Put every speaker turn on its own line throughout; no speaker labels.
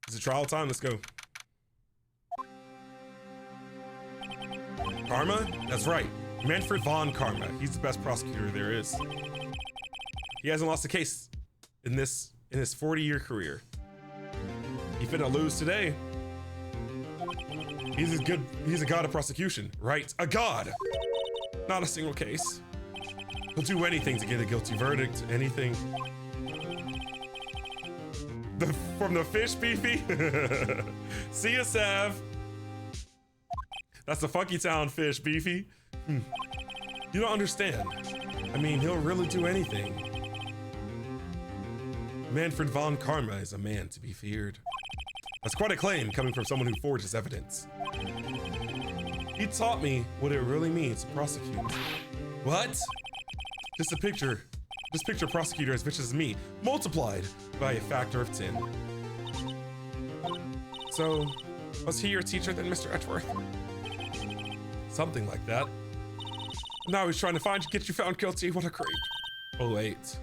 Is it trial time? Let's go. Karma? That's right. Manfred von Karma. He's the best prosecutor there is. He hasn't lost a case in his 40-year career. He finna lose today. He's a god of prosecution, right? A god! Not a single case. He'll do anything to get a guilty verdict, anything. From the fish, Beefy? See ya, Sav. That's the Funky Town fish, Beefy. You don't understand. I mean, he'll really do anything. Manfred von Karma is a man to be feared. That's quite a claim coming from someone who forges evidence. He taught me what it really means to prosecute. What? Just picture a prosecutor as vicious as me, multiplied by a factor of 10. So, was he your teacher then, Mr. Edgeworth? Something like that. Now he's trying to find you, get you found guilty. What a creep. Oh wait.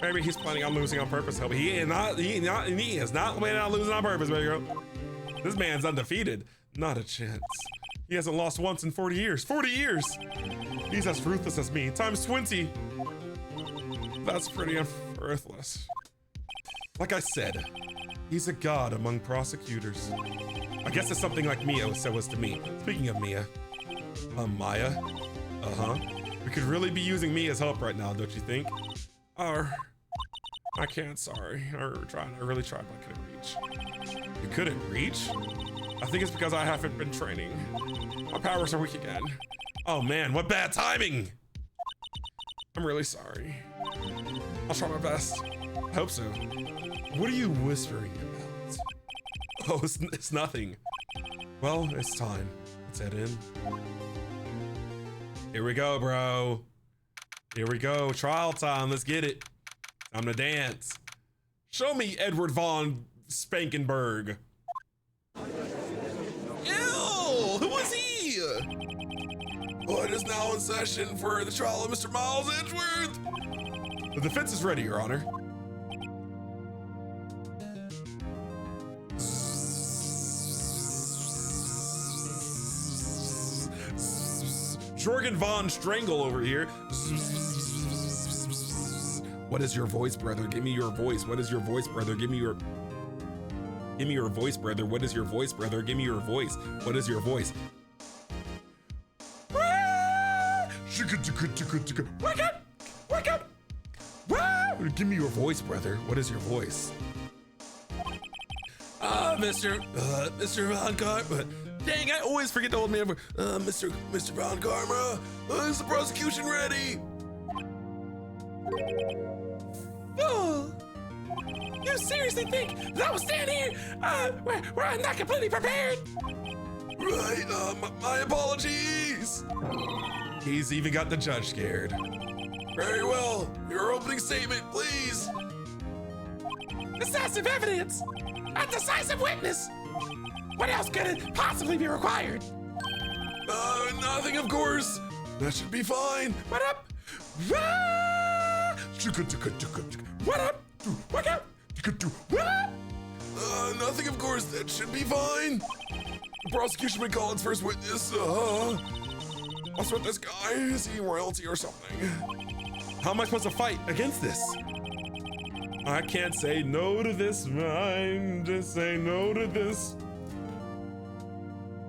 Maybe he's planning on losing on purpose. He is not planning on losing on purpose, baby girl. This man's undefeated. Not a chance. He hasn't lost once in 40 years. 40 years! He's as ruthless as me, times 20. That's pretty worthless. Like I said, he's a god among prosecutors. I guess it's something like Mia was to me. Speaking of Mia. Maya? We could really be using Mia's help right now, don't you think? I can't, sorry. I really tried, but I couldn't reach. You couldn't reach? I think it's because I haven't been training. My powers are weak again. Oh man, what bad timing! I'm really sorry. I'll try my best. I hope so. What are you whispering about? Oh, it's nothing. Well, it's time. Let's head in. Here we go, bro. Here we go. Trial time. Let's get it. Time to dance. Show me Edward von Spankenberg. Ew! Who was he? Court is now in session for the trial of Mr. Miles Edgeworth. The defense is ready, Your Honor. Jorgen von Strangle over here. What is your voice, brother? Give me your voice. What is your voice, brother? Give me your voice, brother. What is your voice, brother? Give me your voice. What is your voice? Wake up! Wake up! Give me your voice, brother. What is your voice? Mr. Von Karma. Dang, I always forget the old man. Mr. Von Karma. Is the prosecution ready? Fool! You seriously think that I will stand here where I'm not completely prepared? Right, my apologies. He's even got the judge scared. Very well, your opening statement, please. Decisive evidence, a decisive witness. What else could it possibly be required? Nothing, of course. That should be fine. What up? What up? What up? Nothing, of course. That should be fine. The prosecution may call its first witness. What's with this guy? Is he royalty or something? How am I supposed to fight against this? I can't say no to this. I'm just saying no to this.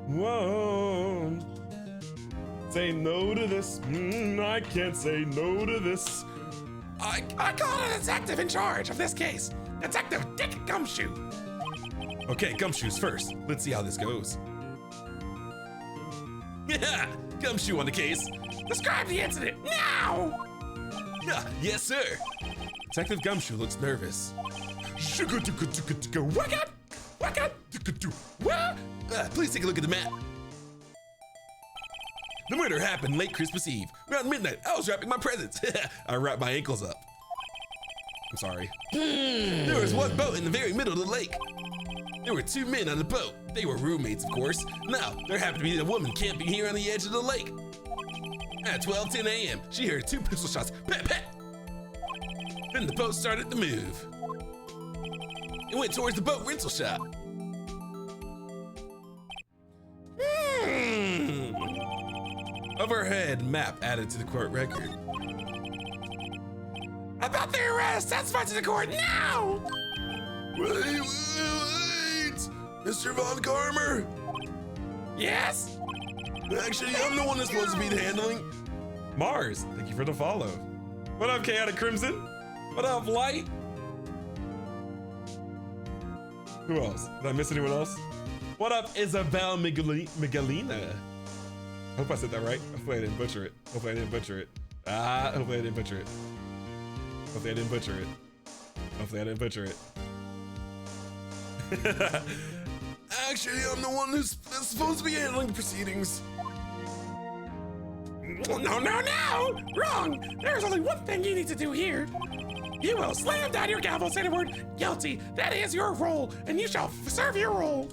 Whoa. Say no to this. I can't say no to this. I call a detective in charge of this case. Detective Dick Gumshoe. Okay, Gumshoe's first. Let's see how this goes. Yeah, Gumshoe on the case. Describe the incident now! Yes, sir. Detective Gumshoe looks nervous. Please take a look at the map. The murder happened late Christmas Eve. Around midnight, I was wrapping my presents. I wrapped my ankles up. I'm sorry. There was one boat in the very middle of the lake. There were two men on the boat. They were roommates, of course. Now, there happened to be a woman camping here on the edge of the lake. At 12:10 a.m., she heard two pistol shots. Pat, pat. Then the boat started to move.
It went towards the boat rental shop.
Overhead map added to the court record.
About the arrest, testify to the court now!
Wait! Mr. Von Karmer?
Yes?
Actually, I'm the one that's supposed to be handling.
Mars, thank you for the follow. What up, Chaotic Crimson? What up, Light? Who else? Did I miss anyone else? What up, Isabel Miguelina? Hope I said that right. Hopefully I didn't butcher it. Hopefully I didn't butcher it. Hopefully I didn't butcher it. Hopefully I didn't butcher it. Hopefully I didn't butcher it.
Actually, I'm the one that's supposed to be handling the proceedings.
No! Wrong! There's only one thing you need to do here. You will slam down your gavel, say the word guilty. That is your role, and you shall serve your role.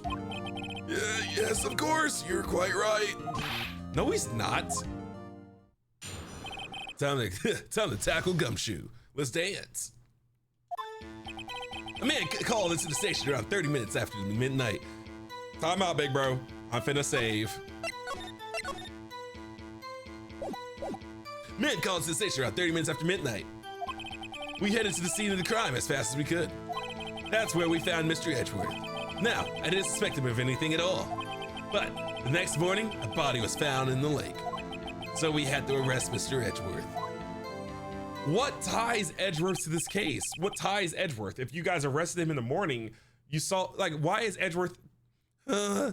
Yes, of course. You're quite right.
No, he's not.
Time to tackle Gumshoe. Let's dance. A man called into the station around 30 minutes after midnight.
Time out, big bro. I'm finna save.
Man called to the station around 30 minutes after midnight. We headed to the scene of the crime as fast as we could. That's where we found Mr. Edgeworth. Now, I didn't suspect him of anything at all. But the next morning, a body was found in the lake. So we had to arrest Mr. Edgeworth.
What ties Edgeworth to this case? What ties Edgeworth? If you guys arrested him in the morning, you saw, like, why is Edgeworth?
I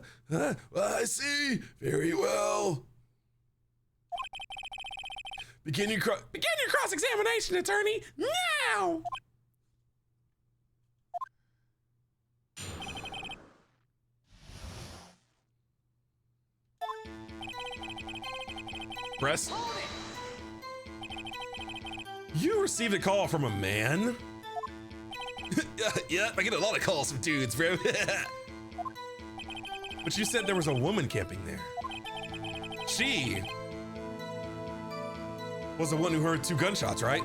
see. Very well.
Begin your cross-examination, attorney, now!
Press. You received a call from a man?
Yeah, I get a lot of calls from dudes, bro.
But you said there was a woman camping there. She was the one who heard 2 gunshots, right?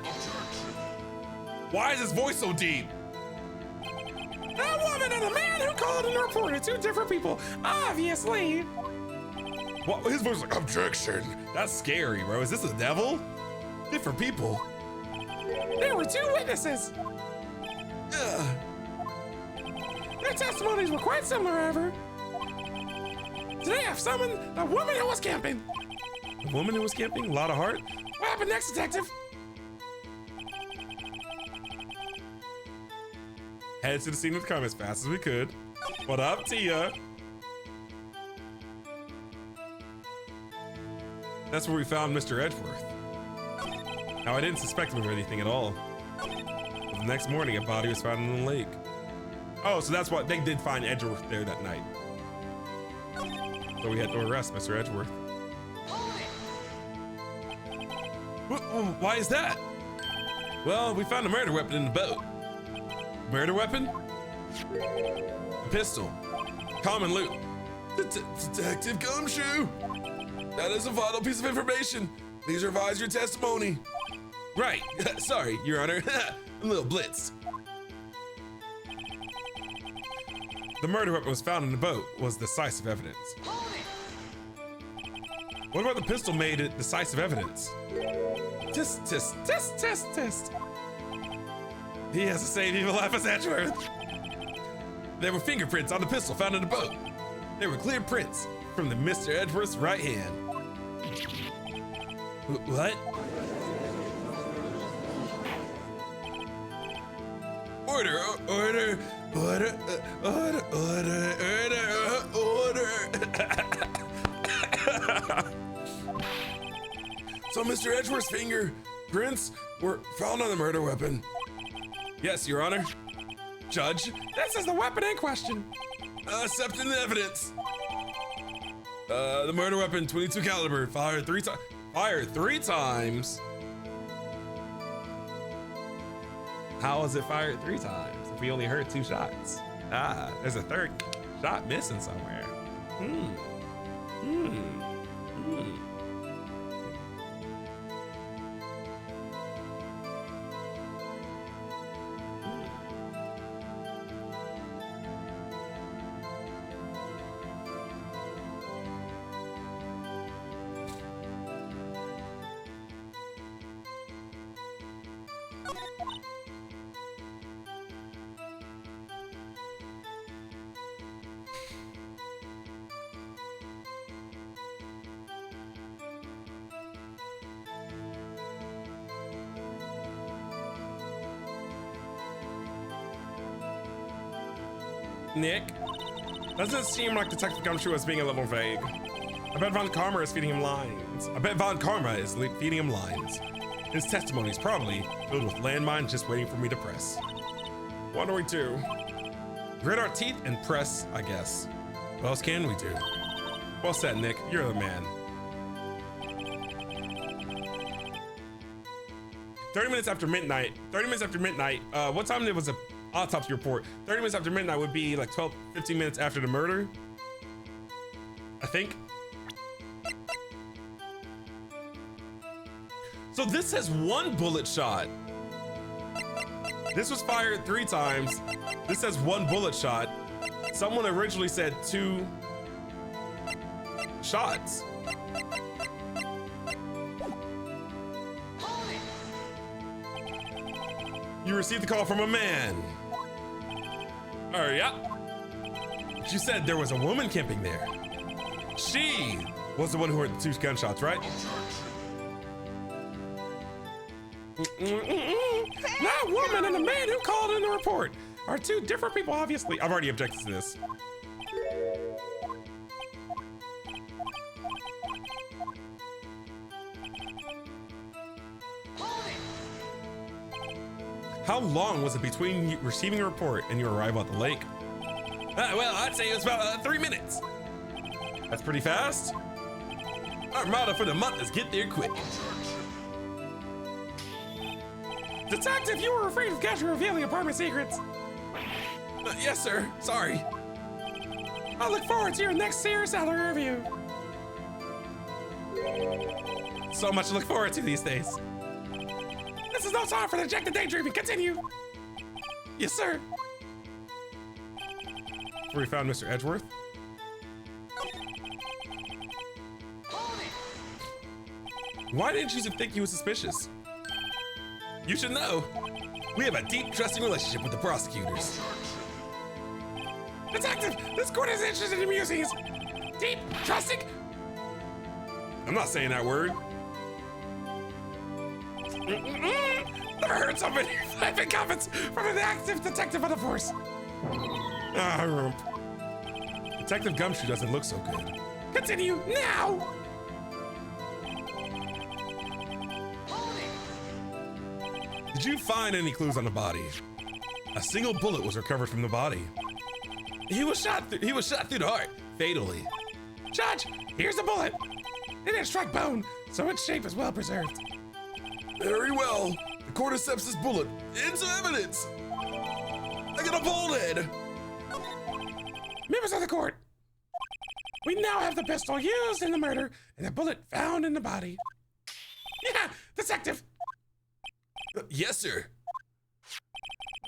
Why is his voice so deep?
A woman and a man who called and reported 2 different people, obviously.
What? His voice was like, objection. That's scary, bro. Is this the devil? Different people.
There were 2 witnesses. Their testimonies were quite similar, however. Today I've summoned the woman who was camping.
The woman who was camping? A lot of heart?
What happened next, detective?
Headed to the scene of the crime as fast as we could. What up, Tia? That's where we found Mr. Edgeworth. Now, I didn't suspect him of anything at all. But the next morning, a body was found in the lake. Oh, so that's why they did find Edgeworth there that night. So we had to arrest Mr. Edgeworth. Why is that? Well, we found a murder weapon in the boat. Murder weapon? A pistol. Common loot.
Detective Gumshoe. That is a vital piece of information. Please revise your testimony.
Right. Sorry, Your Honor. A little blitzed.
The murder weapon was found in the boat was decisive evidence. What about the pistol made it decisive evidence?
Test.
He has the same evil laugh as Edgeworth.
There were fingerprints on the pistol found in the boat. There were clear prints from the Mr. Edgeworth's right hand. What? Order.
So Mr. Edgeworth's fingerprints were found on the murder weapon.
Yes, Your Honor. Judge,
This is the weapon in question.
Accepting the evidence.
the murder weapon, 22 caliber, fired 3 times. Fired 3 times? How was it fired 3 times if we only heard 2 shots? Ah, there's a 3rd shot missing somewhere. Nick? Doesn't it seem like Detective Gumshoe is being a little vague? I bet Von Karma is feeding him lines. Feeding him lines. His testimony is probably filled with landmines just waiting for me to press. What do we do? Grit our teeth and press, I guess. What else can we do? Well said, Nick. You're the man. 30 minutes after midnight. 30 minutes after midnight. What time was the autopsy report? 30 minutes after midnight would be like 12, 15 minutes after the murder. I think. So this says 1 bullet shot. This was fired 3 times. This says 1 bullet shot. Someone originally said 2 shots. You received a call from a man. Oh, yeah. She said there was a woman camping there. She was the one who heard the 2 gunshots, right? That woman and the man who called in the report are 2 different people, obviously. I've already objected to this. How long was it between receiving a report and your arrival at the lake? Well, I'd say it was about 3 minutes. That's pretty fast. Our motto for the month is get there quick. Detective, you were afraid of casually revealing apartment secrets. Yes, sir. Sorry. I look forward to your next serious salary review. So much to look forward to these days. This is no time for the dejected daydreaming. Continue. Yes, sir. Where we found Mr. Edgeworth. Why didn't you think he was suspicious? You should know. We have a deep, trusting relationship with the prosecutors. Detective, this court is interested in musings. Deep, trusting. I'm not saying that word. Never heard so many flipping comments from an active detective on the force. Ah, rump. Detective Gumshoe doesn't look so good. Continue now. Did you find any clues on the body? A single bullet was recovered from the body. He was shot through the heart, fatally. Judge, here's a bullet. It didn't strike bone, so its shape is well preserved.
Very well. The court accepts this bullet into evidence. I got a bald head.
Members of the court, we now have the pistol used in the murder and the bullet found in the body. Yeah, detective.
Yes, sir.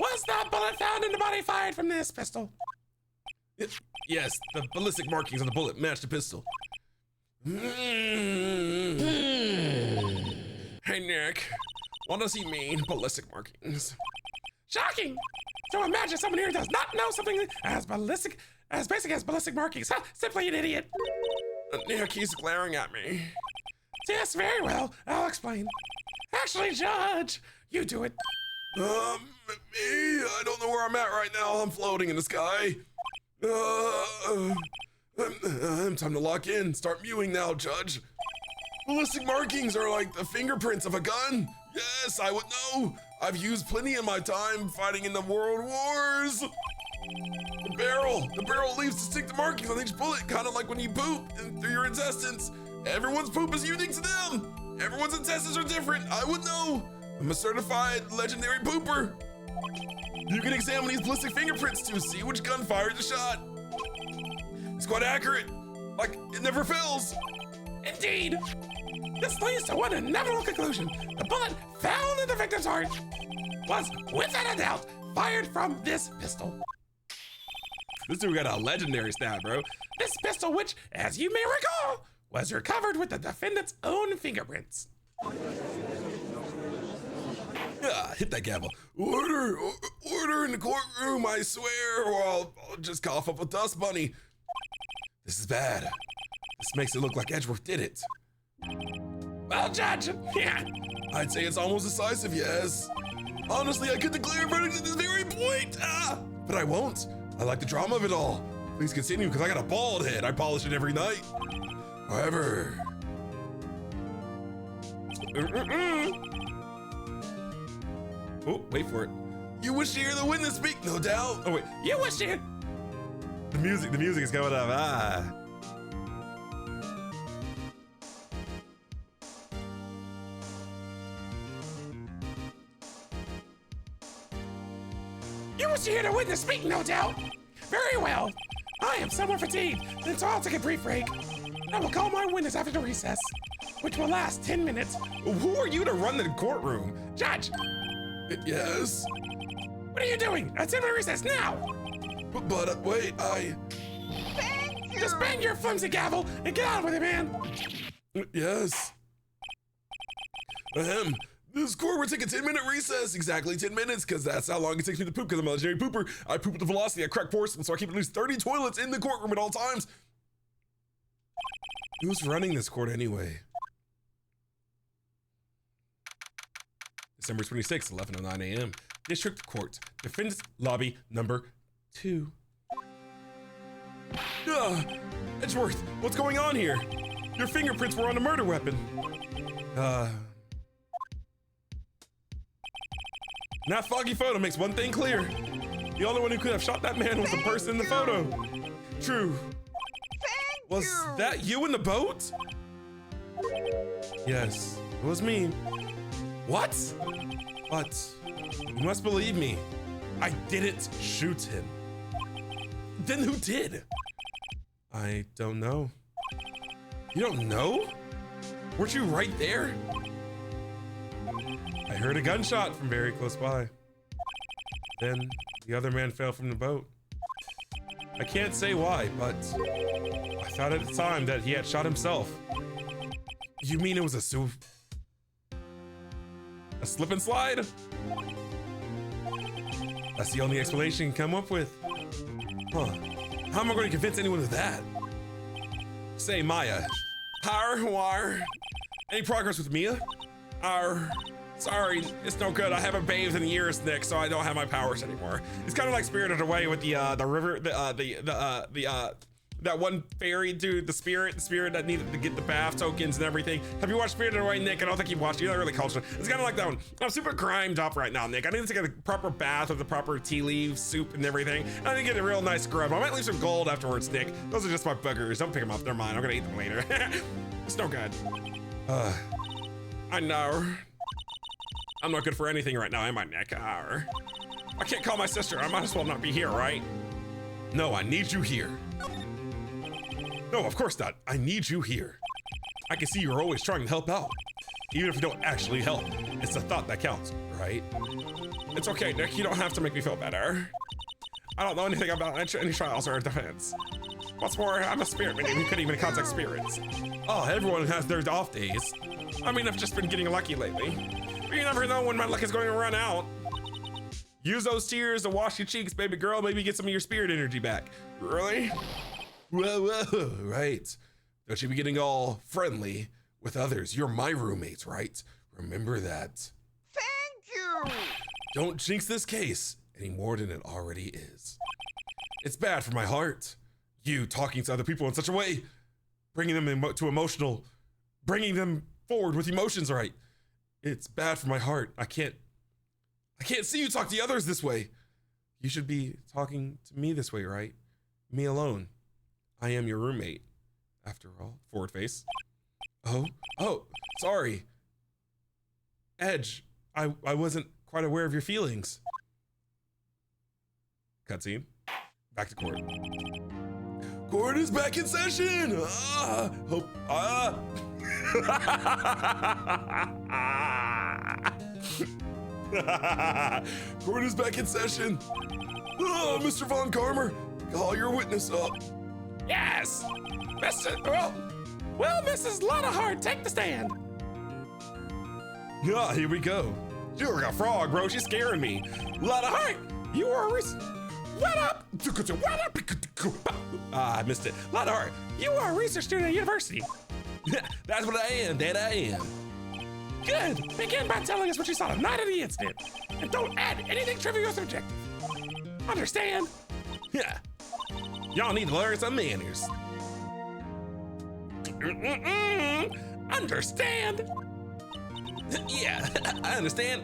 Was that bullet found in the body fired from this pistol?
Yes, the ballistic markings on the bullet match the pistol. Hey, Nick. What does he mean, ballistic markings?
Shocking! So imagine someone here does not know something as basic as ballistic markings. Huh? Simply an idiot.
Nick, he's glaring at me.
Yes, very well. I'll explain. Actually, Judge, you do it.
Me? I don't know where I'm at right now. I'm floating in the sky. Time to lock in. Start mewing now, Judge. Ballistic markings are like the fingerprints of a gun. Yes, I would know. I've used plenty in my time fighting in the world wars. The barrel leaves distinct markings on each bullet, kind of like when you poop through your intestines. Everyone's poop is unique to them. Everyone's intestines are different. I would know. I'm a certified legendary pooper. You can examine these ballistic fingerprints to see which gun fired the shot. It's quite accurate. Like, it never fails.
Indeed. This leads to one inevitable conclusion. The bullet found in the victim's heart was, without a doubt, fired from this pistol.
This dude got a legendary stat, bro.
This pistol, which, as you may recall, was recovered with the defendant's own fingerprints.
Yeah, hit that gavel. Order in the courtroom, I swear, or I'll just cough up a dust bunny. This is bad. This makes it look like Edgeworth did it.
Well, Judge, yeah.
I'd say it's almost decisive, yes. Honestly, I could declare a verdict at this very point, but I won't. I like the drama of it all. Please continue, because I got a bald head. I polish it every night. However...
Oh, wait for it.
You wish to hear the witness speak, no doubt.
Oh wait, you wish to hear. The music is going up. Ah.
You wish to hear the witness speak, no doubt. Very well. I am somewhat fatigued, and so I'll take a brief break. I will call my witness after the recess, which will last 10 minutes.
Who are you to run the courtroom?
Judge,
Yes?
what are you doing? A 10-minute recess now.
But wait,
Just bang your flimsy gavel and get on with it, man.
Yes. Ahem. This court will take a 10-minute recess, exactly 10 minutes, because that's how long it takes me to poop, because I'm a legendary pooper. I poop with the velocity, I crack porcelain, so I keep at least 30 toilets in the courtroom at all times.
Who's running this court anyway? December 26th, 11:09 a.m. District Court, Defendant's Lobby number 2. Edgeworth, what's going on here? Your fingerprints were on a murder weapon. That foggy photo makes one thing clear. The only one who could have shot that man was the person in the photo. True. Was that you in the boat? Yes, it was me. What? But you must believe me. I didn't shoot him. Then who did? I don't know. You don't know? Weren't you right there? I heard a gunshot from very close by. Then the other man fell from the boat. I can't say why, but I thought at the time that he had shot himself. You mean it was a slip and slide? That's the only explanation you can come up with. Huh. How am I going to convince anyone of that? Say, Maya. Wire. Any progress with Mia? Sorry, it's no good. I haven't bathed in years, Nick, so I don't have my powers anymore. It's kind of like Spirited Away with the river, that one fairy dude, the spirit that needed to get the bath tokens and everything. Have you watched Spirited Away, Nick? I don't think you've watched it. You're not really cultured. It's kind of like that one. I'm super crimed up right now, Nick. I need to take a proper bath with the proper tea leaf soup and everything. I need to get a real nice scrub. I might leave some gold afterwards, Nick. Those are just my boogers. Don't pick them up. Never mind. I'm gonna eat them later. It's no good. I know. I'm not good for anything right now, am I, Nick? I can't call my sister. I might as well not be here, right? No, I need you here. No, of course not. I need you here. I can see you're always trying to help out. Even if you don't actually help, it's the thought that counts, right? It's okay, Nick. You don't have to make me feel better. I don't know anything about any trials or defense. What's more, I'm a spirit medium who couldn't even contact spirits. Oh, everyone has their off days. I mean, I've just been getting lucky lately. But you never know when my luck is going to run out. Use those tears to wash your cheeks, baby girl. Maybe get some of your spirit energy back. Really? Whoa, right. Don't you be getting all friendly with others. You're my roommates, right? Remember that.
Thank you!
Don't jinx this case any more than it already is. It's bad for my heart. You talking to other people in such a way, bringing them bringing them forward with emotions, right? It's bad for my heart. I can't see you talk to others this way. You should be talking to me this way, right? Me alone. I am your roommate, after all. Forward face. Oh, sorry. Edge, I wasn't quite aware of your feelings. Cutscene. Back to court.
Court is back in session! Court is back in session. Oh, Mr. Von Karmer, call your witness up.
Yes! Well, Mrs. Lottahart, take the stand.
Yeah, here we go. She looks like a frog, bro. She's scaring me.
Lottahart, you are what up?
I missed it.
Lottahart, you are a research student at university.
That's what I am, Dad. I am.
Good. Begin by telling us what you saw the night of the incident. And don't add anything trivial or subjective. Understand? Yeah. Y'all need to learn some manners. Understand? Yeah, I understand.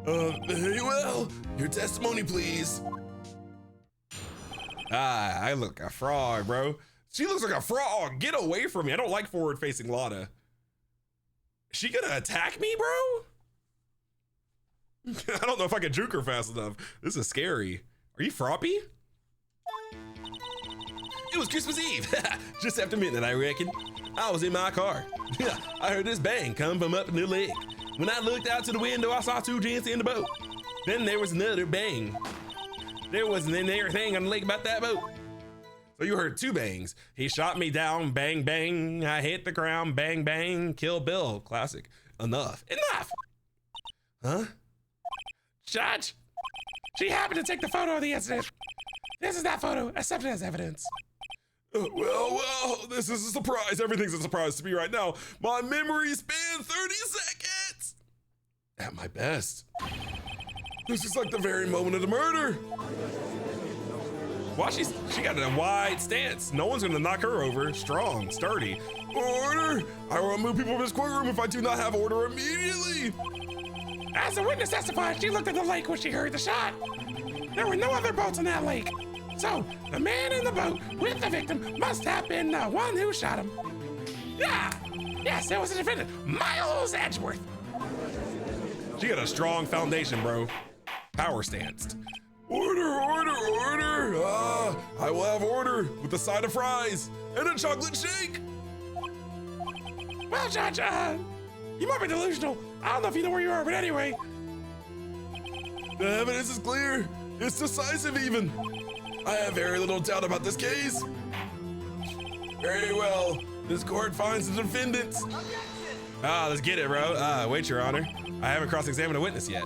Very well. Your testimony, please.
Ah, I look like a frog, bro. She looks like a frog. Oh, get away from me. I don't like forward-facing Lana. Is she gonna attack me, bro? I don't know if I can juke her fast enough. This is scary. Are you Froppy?
It was Christmas Eve, just after midnight, I reckon. I was in my car. I heard this bang come from up in the lake. When I looked out to the window, I saw two gents in the boat. Then there was another bang. There wasn't anything on the lake about that boat.
So you heard two bangs. He shot me down, bang, bang. I hit the ground, bang, bang. Kill Bill, classic. Enough.
Huh?
Judge, she happened to take the photo of the incident. This is that photo, accepted as evidence.
Well, this is a surprise. Everything's a surprise to me right now. My memory span 30 seconds. At my best. This is like the very moment of the murder.
Well, she got a wide stance. No one's gonna knock her over. Strong, sturdy.
Order! I will remove people from this courtroom if I do not have order immediately.
As the witness testified, she looked at the lake when she heard the shot. There were no other boats in that lake. So, the man in the boat with the victim must have been the one who shot him. Yeah! Yes, it was the defendant, Miles Edgeworth.
She got a strong foundation, bro. Power stanced.
Order! I will have order with a side of fries and a chocolate shake.
Well, Judge, you might be delusional. I don't know if you know where you are, but anyway.
The evidence is clear. It's decisive even. I have very little doubt about this case. Very well. This court finds the defendants.
Ah, let's get it, bro. Wait, Your Honor. I haven't cross-examined a witness yet.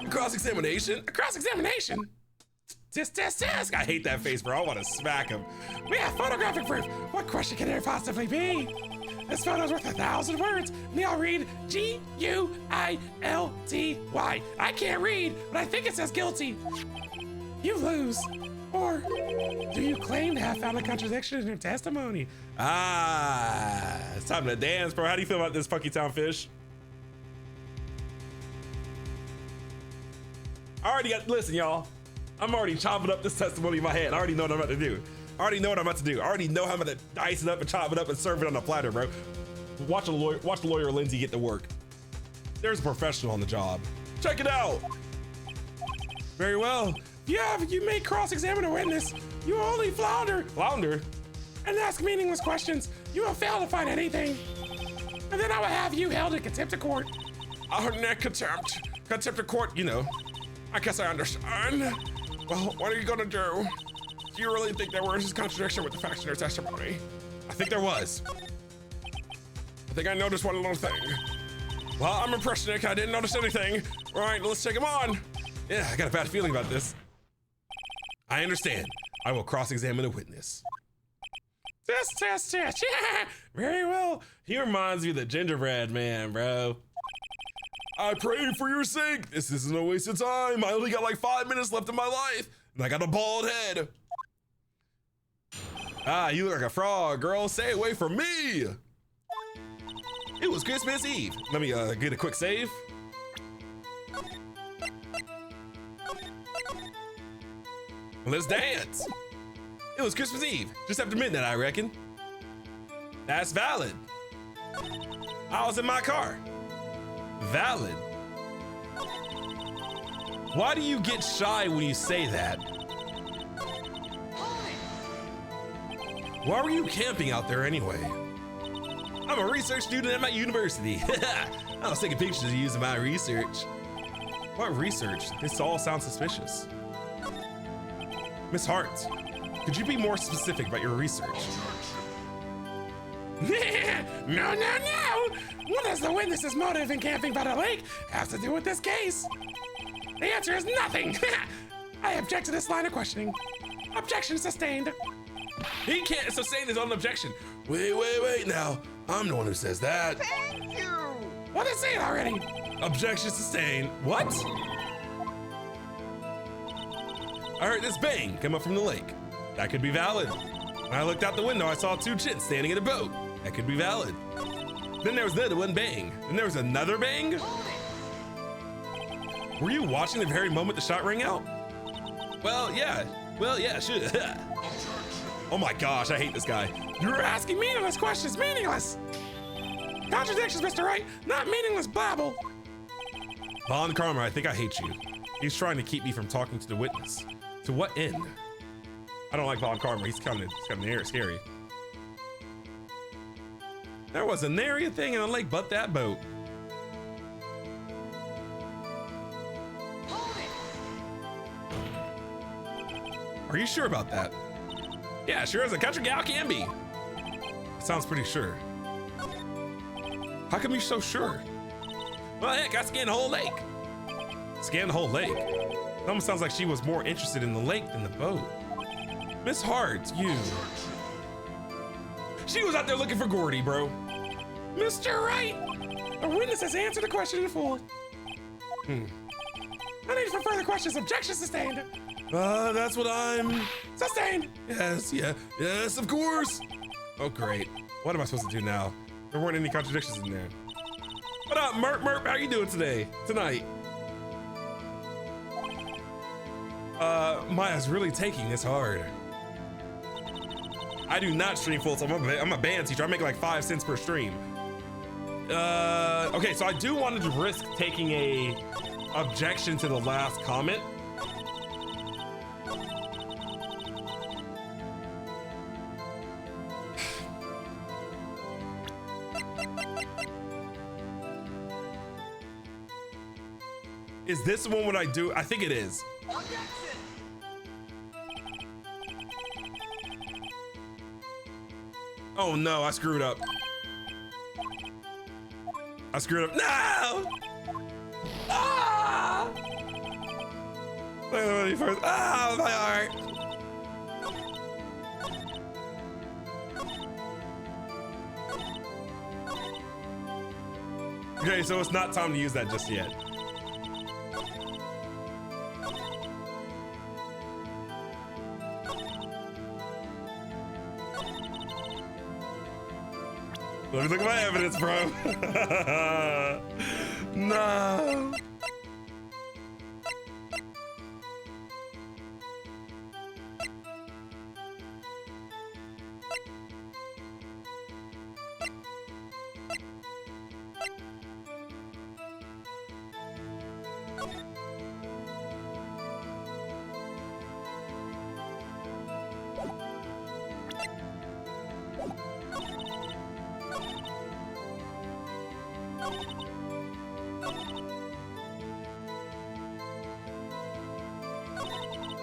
Cross-examination?
A cross-examination? Tisk.
I hate that face, bro. I want to smack him.
We have photographic proof. What question can there possibly be? This photo's worth 1,000 words, and they all read Guilty. I can't read, but I think it says guilty. You lose. Or do you claim to have found a contradiction in your testimony?
Ah, it's time to dance, bro. How do you feel about this Funky Town Fish? Listen, y'all. I'm already chopping up this testimony in my head. I already know what I'm about to do. I already know how I'm gonna dice it up and chop it up and serve it on a platter, bro. Watch the lawyer Lindsay get to work. There's a professional on the job. Check it out.
Very well. Yeah, you may cross-examine a witness. You only flounder and ask meaningless questions. You will fail to find anything. And then I will have you held in contempt of court.
Contempt of court, you know. I guess I understand. Well, what are you gonna do? Do you really think there was a contradiction with the facts in your testimony?
I think there was.
I think I noticed one little thing. Well, I'm impressed, Nick. I didn't notice anything. All right, let's take him on.
Yeah, I got a bad feeling about this. I understand. I will cross-examine a witness.
Test. Very well.
He reminds me of the gingerbread man, bro.
I pray for your sake. This isn't a waste of time. I only got like 5 minutes left in my life, and I got a bald head.
Ah, you look like a frog, girl. Stay away from me.
It was Christmas Eve.
Let me get a quick save. Let's dance.
It was Christmas Eve, just after midnight, I reckon.
That's valid. I was in my car.
Valid. Why do you get shy when you say that?
Why were you camping out there anyway?
I'm a research student at my university. I was taking pictures of you in my research.
What research? This all sounds suspicious. Miss Hart, could you be more specific about your research?
No. What does the witness's motive in camping by the lake have to do with this case? The answer is nothing. I object to this line of questioning. Objection sustained.
He can't sustain his own objection.
Wait now. I'm the one who says that.
Thank you.
Well, then say it already.
Objection sustained. What? I heard this bang come up from the lake. That could be valid. When I looked out the window, I saw two chits standing in a boat. That could be valid. Then there was another one bang. Then there was another bang? Were you watching the very moment the shot rang out? Well, yeah, sure. Oh my gosh, I hate this guy.
You're asking meaningless questions, meaningless! Contradictions, Mr. Wright, not meaningless babble.
Von Karma, I think I hate you. He's trying to keep me from talking to the witness. To what end? I don't like Von Karma, he's kind of scary. There was a nary a thing in the lake but that boat. Are you sure about that? Yeah, sure as a country gal can be. Sounds pretty sure. How come you're so sure? Well, heck, I scanned the whole lake. Scanned the whole lake? It almost sounds like she was more interested in the lake than the boat. Miss Hart, you. She was out there looking for Gordy, bro.
Mr. Wright, the witness has answered the question in full. No need for further questions. Objection sustained.
That's what I'm...
Sustained.
Yes, of course. Oh, great. What am I supposed to do now? There weren't any contradictions in there. What up, Merp? How you doing tonight? Maya's really taking this hard. I do not stream full time. I'm a band teacher. I make like 5 cents per stream. Okay, so I do want to risk taking a objection to the last comment. Is this the one what I do? I think it is. Oh no, I screwed up. No! Ah! Wait, first. Ah, my heart. Okay, so it's not time to use that just yet. Let me look at my evidence, bro. No.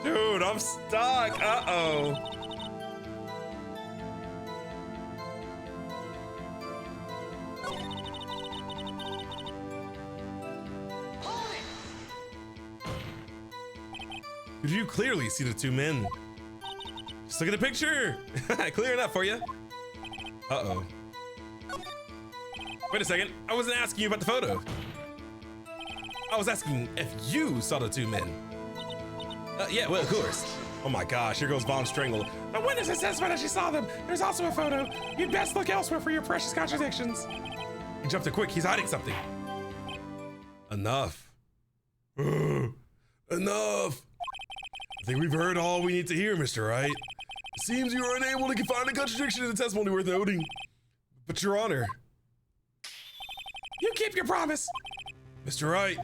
Dude, I'm stuck. Uh-oh. Could you clearly see the two men? Just look at the picture. Clear enough for you. Uh-oh. Wait a second. I wasn't asking you about the photo. I was asking if you saw the two men. Yeah, well, of course. Oh my gosh, here goes Von Strangle.
The witness is satisfied that she saw them. There's also a photo. You'd best look elsewhere for your precious contradictions.
He jumped in quick. He's hiding something. Enough. Enough. I think we've heard all we need to hear, Mr. Wright. It seems you were unable to find a contradiction in the testimony worth noting. But, Your Honor.
You keep your promise.
Mr. Wright,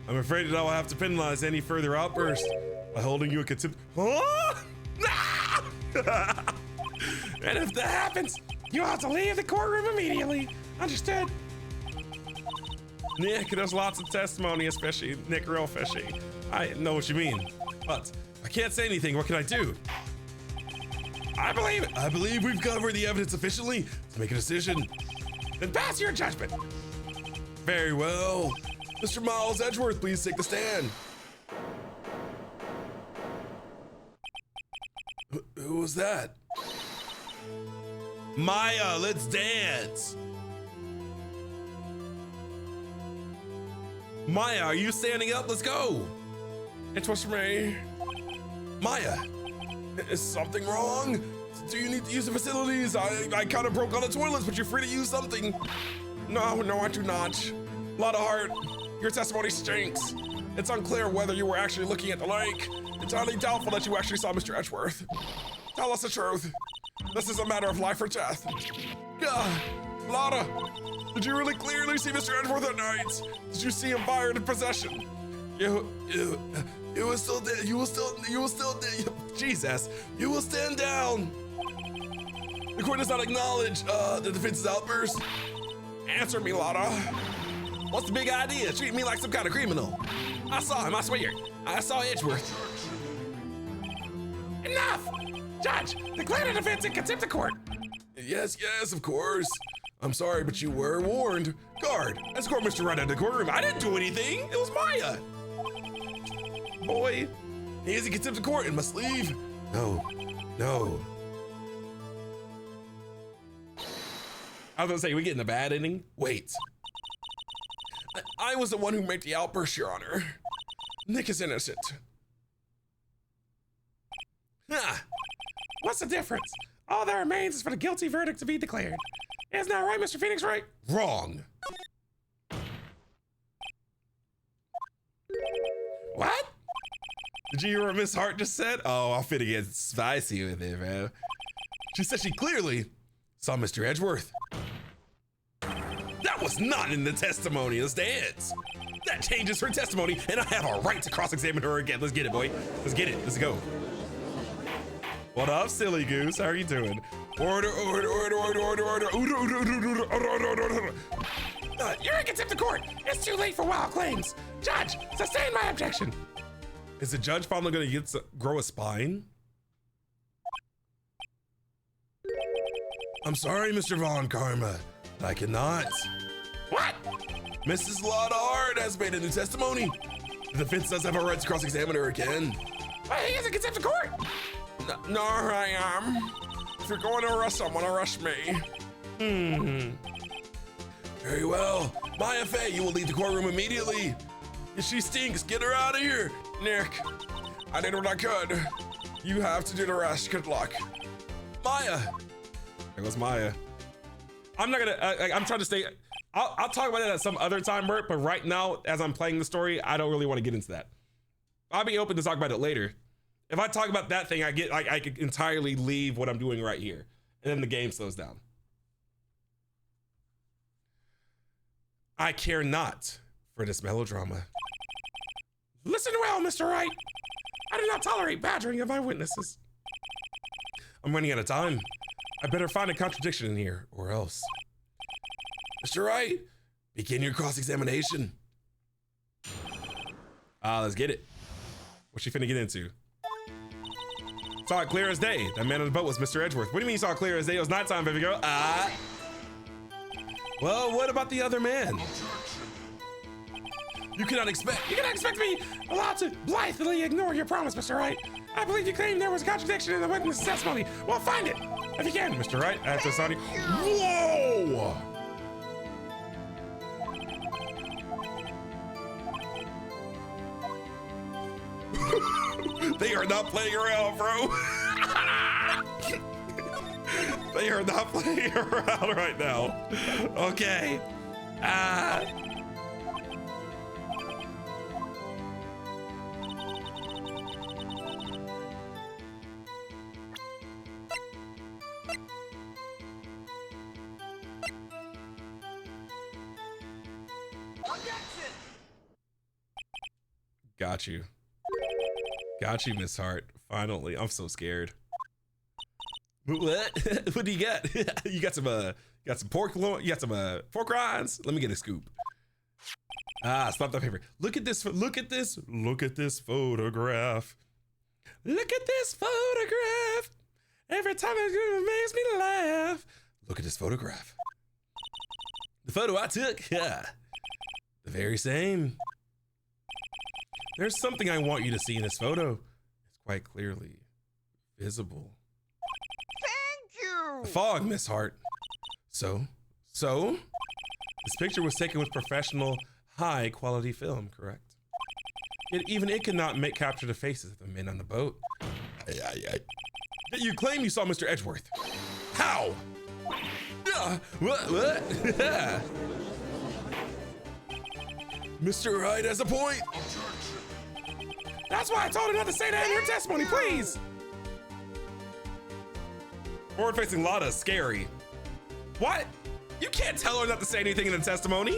I'm afraid that I will have to penalize any further outbursts by holding you in contempt. Huh?
And if that happens, you'll have to leave the courtroom immediately. Understood?
Nick, there's lots of testimony, especially Nick real fishy. I know what you mean, but I can't say anything. What can I do?
I believe it.
I believe we've covered the evidence sufficiently to make a decision.
Then pass your judgment.
Very well. Mr. Miles Edgeworth, please take the stand. Who was that? Maya, let's dance. Maya, are you standing up? Let's go.
It was me. Maya, is something wrong? Do you need to use the facilities? I kind of broke all the toilets, but you're free to use something. No, I do not. Lot of heart, your testimony stinks. It's unclear whether you were actually looking at the lake. It's highly doubtful that you actually saw Mr. Edgeworth. Tell us the truth. This is a matter of life or death. Lotta, did you really clearly see Mr. Edgeworth at night? Did you see him fired in possession? You will still, Jesus, you will stand down. The court does not acknowledge the defense's outburst. Answer me, Lotta. What's the big idea? Treat me like some kind of criminal. I saw him, I swear. I saw Edgeworth.
Enough! Judge, declare the defense in contempt of court.
Yes, of course. I'm sorry, but you were warned. Guard, escort Mr. Wright out of the courtroom. I didn't do anything. It was Maya. Boy, he is in contempt of court and must leave. No.
I was gonna say, we getting the bad ending?
Wait. I was the one who made the outburst, Your Honor. Nick is innocent.
What's the difference? All that remains is for the guilty verdict to be declared. Isn't that right, Mr. Phoenix Wright?
Wrong.
What? Did you hear what Miss Hart just said? Oh, I'm finna get spicy with it, bro.
She said she clearly saw Mr. Edgeworth.
That was not in the testimony. Let's dance. That changes her testimony, and I have a right to cross-examine her again. Let's get it, boy. Let's get it. Let's go. What up, silly goose? How are you doing?
Order.
You're in contempt of court. It's too late for wild claims. Judge, sustain my objection.
Is the judge finally gonna grow a spine?
I'm sorry, Mr. Von Karma. I cannot.
What?
Mrs. Lotta Hart has made a new testimony. The defense does have a right to cross-examine her again.
Well, he is in contempt of court.
No, I am. If you're going to arrest someone, arrest me. Very well. Maya Fey, you will leave the courtroom immediately. If she stinks, get her out of here. Nick, I did what I could. You have to do the rest. Good luck. Maya.
There goes Maya. I'm not gonna, I'm trying to stay, I'll talk about it at some other time, Bert, but right now, as I'm playing the story, I don't really want to get into that. I'll be open to talk about it later. If I talk about that thing, I could entirely leave what I'm doing right here, and then the game slows down. I care not for this melodrama.
Listen well, Mr. Wright. I do not tolerate badgering of my witnesses.
I'm running out of time. I better find a contradiction in here, or else.
Mr. Wright, begin your cross-examination.
Let's get it. What's she finna get into? Saw it clear as day. That man on the boat was Mr. Edgeworth. What do you mean you saw it clear as day? It was nighttime, baby girl. Well, what about the other man?
You cannot expect
me allowed to blithely ignore your promise, Mr. Wright. I believe you claimed there was a contradiction in the witness testimony. Well, find it, if you can.
Mr. Wright, after Saudi.
Whoa!
They are not playing around, bro. They are not playing around right now. Okay. Got you. Got you, Miss Hart. Finally. I'm so scared. What? What do you got? You got some pork loin? You got some pork rinds? Let me get a scoop. Stop that paper. Look at this photograph. Look at this photograph. Every time it makes me laugh. Look at this photograph. The photo I took. Yeah. The very same. There's something I want you to see in this photo. It's quite clearly visible.
Thank you.
The fog, Miss Hart. So? This picture was taken with professional, high-quality film, correct? Even it could not capture the faces of the men on the boat. Yet you claim you saw Mr. Edgeworth. How? What?
Mr. Wright has a point.
That's why I told her not to say that in her testimony, please.
Forward-facing Lada is scary. What? You can't tell her not to say anything in the testimony.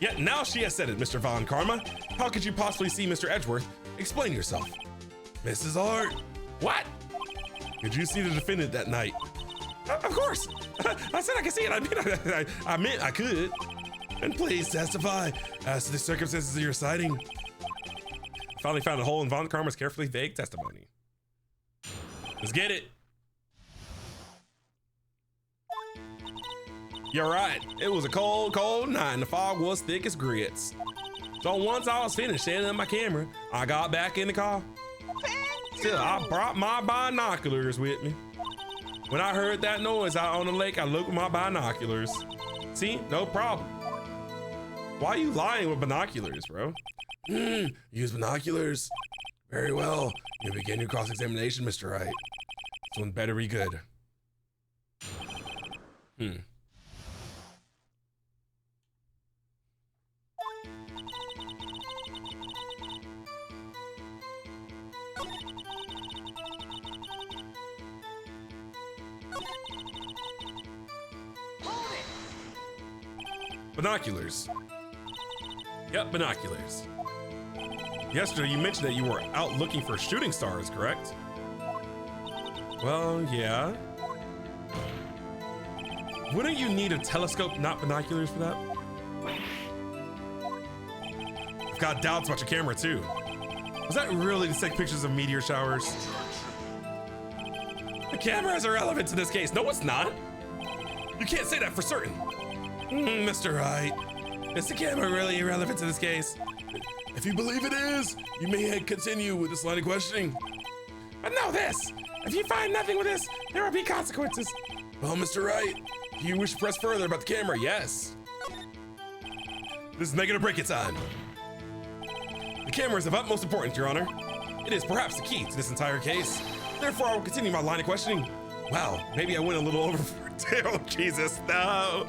Yet now she has said it, Mr. Von Karma. How could you possibly see Mr. Edgeworth? Explain yourself.
Mrs. Hart.
What?
Did you see the defendant that night?
Of course. I said I could see it.
I meant I could.
And please testify as to the circumstances of your sighting.
Finally found a hole in Von Karma's carefully vague testimony. Let's get it. You're right. It was a cold, cold night and the fog was thick as grits. So once I was finished setting up my camera, I got back in the car. Still, I brought my binoculars with me. When I heard that noise out on the lake, I looked with my binoculars. See, no problem. Why are you lying with binoculars, bro?
Use binoculars. Very well. You begin your cross-examination, Mr. Wright.
This one better be good. Binoculars. Yep, binoculars. Yesterday you mentioned that you were out looking for shooting stars, correct? Well, yeah. Wouldn't you need a telescope, not binoculars for that? I've got doubts about your camera too. Was that really to take pictures of meteor showers? The camera is irrelevant to this case. No, it's not. You can't say that for certain.
Mr. Wright,
Is the camera really irrelevant to this case?
if you believe it is, you may continue with this line of questioning.
But know this, if you find nothing with this, there will be consequences.
Well, Mr. Wright, do you wish to press further about the camera?
Yes. This is make it or break it time. The camera is of utmost importance, Your Honor. It is perhaps the key to this entire case. Therefore, I will continue my line of questioning. Wow, maybe I went a little over. Oh, Jesus, no.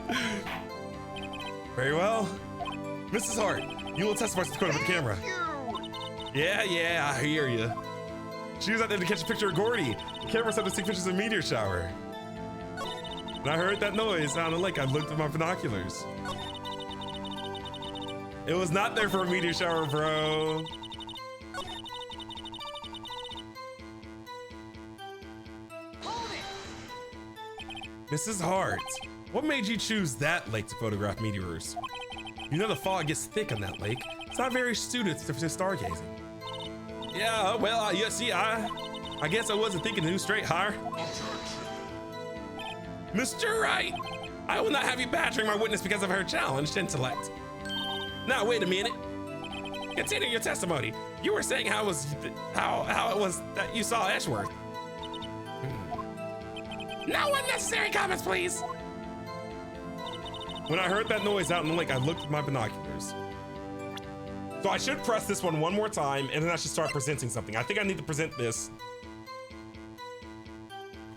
Very well. Mrs. Hart, you will testify to the court about the camera. Yeah, I hear you. She was out there to catch a picture of Gordy. The camera said to take pictures of a meteor shower. When I heard that noise out on the lake, I looked at my binoculars. It was not there for a meteor shower, bro. Mrs. Hart, what made you choose that lake to photograph meteors? You know the fog gets thick on that lake. It's not very suited to stargazing. Yeah, well, you see, I guess I wasn't thinking too straight, huh? Mr. Wright, I will not have you badgering my witness because of her challenged intellect. Now, wait a minute. Continue your testimony. You were saying how it was that you saw Edgeworth.
No unnecessary comments, please.
When I heard that noise out in the lake, I looked at my binoculars. So I should press this one more time, and then I should start presenting something. I think I need to present this.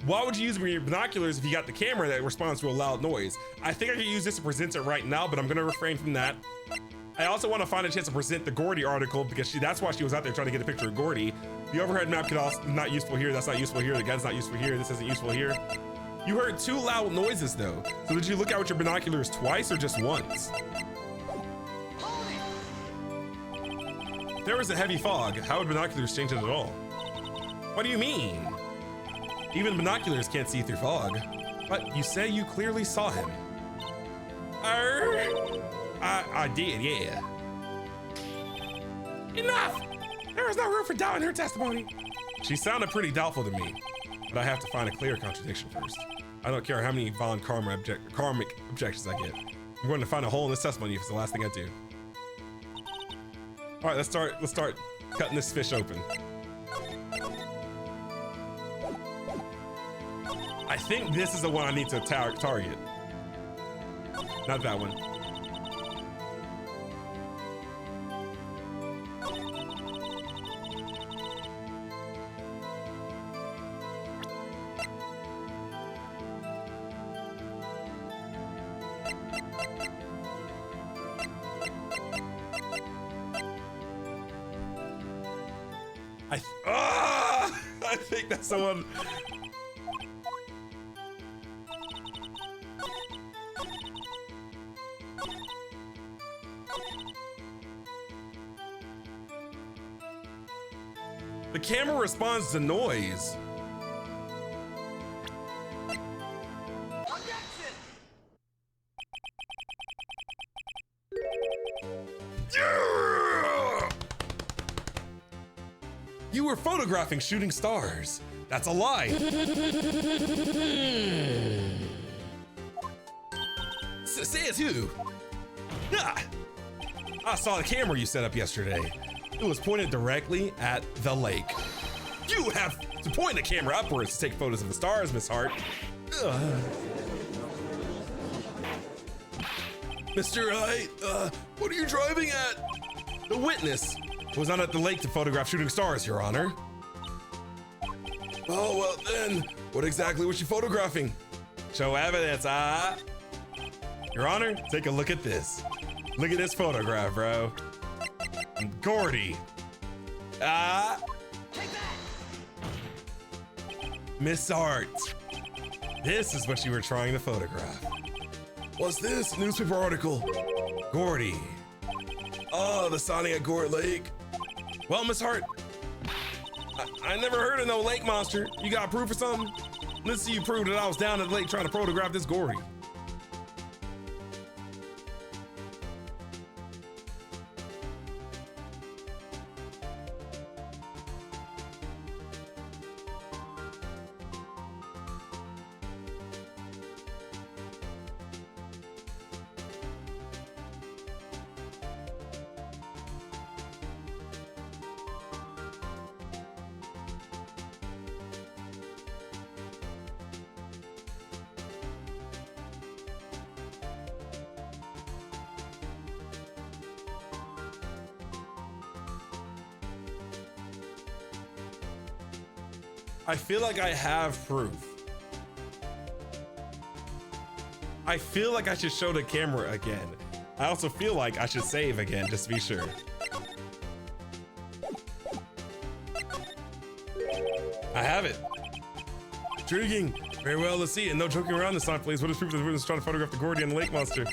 Why would you use your binoculars if you got the camera that responds to a loud noise? I think I could use this to present it right now, but I'm gonna refrain from that. I also want to find a chance to present the Gordy article because that's why she was out there trying to get a picture of Gordy. The overhead map could also not useful here. That's not useful here. The gun's not useful here. This isn't useful here. You heard two loud noises though. So did you look out with your binoculars twice or just once? If there was a heavy fog, how would binoculars change it at all? What do you mean? Even binoculars can't see through fog. But you say you clearly saw him. I did, yeah.
Enough! There is no room for doubt in her testimony.
She sounded pretty doubtful to me, but I have to find a clear contradiction first. I don't care how many Von Karmic objections I get. I'm going to find a hole in this testimony if it's the last thing I do. All right, let's start cutting this fish open. I think this is the one I need to target. Not that one. I think that's the one. The camera responds to noise. Yeah! You were photographing shooting stars. That's a lie. Says who? Ah! I saw the camera you set up yesterday. It was pointed directly at the lake. You have to point the camera upwards to take photos of the stars, Miss Hart. Ugh.
Mr. Wright, what are you driving at?
The witness was not at the lake to photograph shooting stars, Your Honor.
Oh, well then, what exactly was she photographing?
Show evidence, Your Honor, take a look at this. Look at this photograph, bro. Gordy. Miss Hart. This is what you were trying to photograph.
What's this? Newspaper article.
Gordy.
Oh, the signing at Gort Lake.
Well, Miss Hart, I never heard of no lake monster. You got proof or something? Let's see you prove that I was down at the lake trying to photograph this Gordy. I feel like I have proof. I feel like I should show the camera again. I also feel like I should save again, just to be sure. I have it. Intriguing. Very well, let's see it. No joking around this time, please. What is proof that the witness trying to photograph the Gordian lake monster?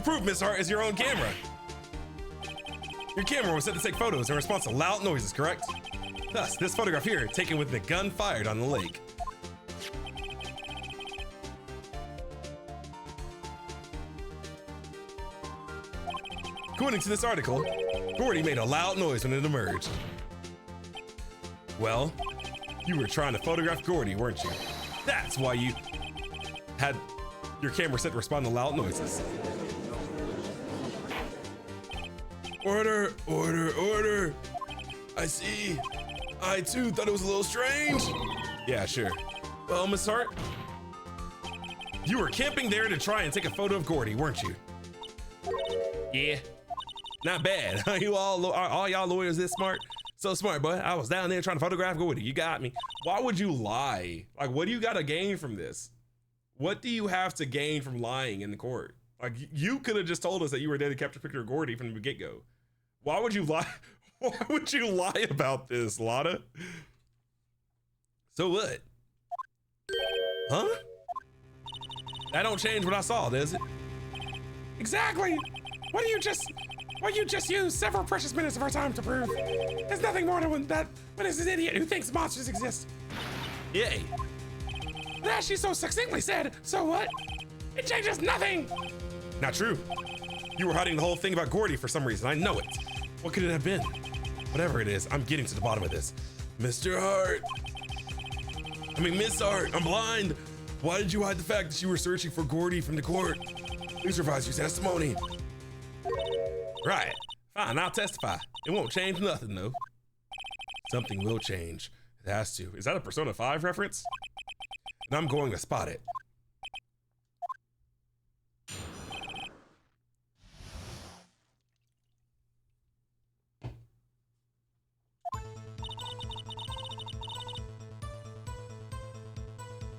Proof, Miss Hart, is your own camera. Your camera was set to take photos in response to loud noises, correct? Thus, this photograph here, taken with the gun fired on the lake. According to this article, Gordy made a loud noise when it emerged. Well, you were trying to photograph Gordy, weren't you? That's why you had your camera set to respond to loud noises.
Order, order, order. I see. I too thought it was a little strange.
Yeah, sure. Well, Miss Hart, you were camping there to try and take a photo of Gordy, weren't you? Yeah. Not bad. You all y'all lawyers this smart? So smart, boy. I was down there trying to photograph Gordy. You got me. Why would you lie? Like, what do you got to gain from this? What do you have to gain from lying in the court? Like, you could have just told us that you were there to capture a picture of Gordy from the get-go. Why would you lie? Why would you lie about this, Lotta? So what? Huh? That don't change what I saw, does it?
Exactly. What you just used several precious minutes of our time to prove. There's nothing more to that when it's an idiot who thinks monsters exist.
Yay.
As she so succinctly said, so what? It changes nothing.
Not true. You were hiding the whole thing about Gordy for some reason. I know it. What could it have been? Whatever it is, I'm getting to the bottom of this.
Mr. Hart. Miss Hart, I'm blind. Why did you hide the fact that you were searching for Gordy from the court? Please revise your testimony.
Right. Fine, I'll testify. It won't change nothing, though. Something will change. It has to. Is that a Persona 5 reference? And I'm going to spot it.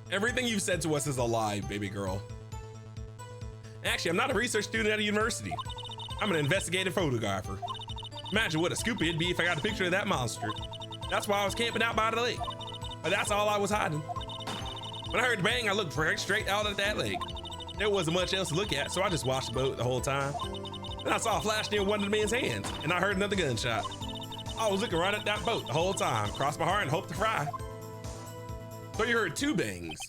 Everything you've said to us is a lie, baby girl. Actually, I'm not a research student at a university. I'm an investigative photographer. Imagine what a scoop it'd be if I got a picture of that monster. That's why I was camping out by the lake. But that's all I was hiding. When I heard the bang, I looked straight out at that lake. There wasn't much else to look at, so I just watched the boat the whole time. Then I saw a flash near one of the men's hands, and I heard another gunshot. I was looking right at that boat the whole time, crossed my heart and hoped to fry. So you heard 2 bangs.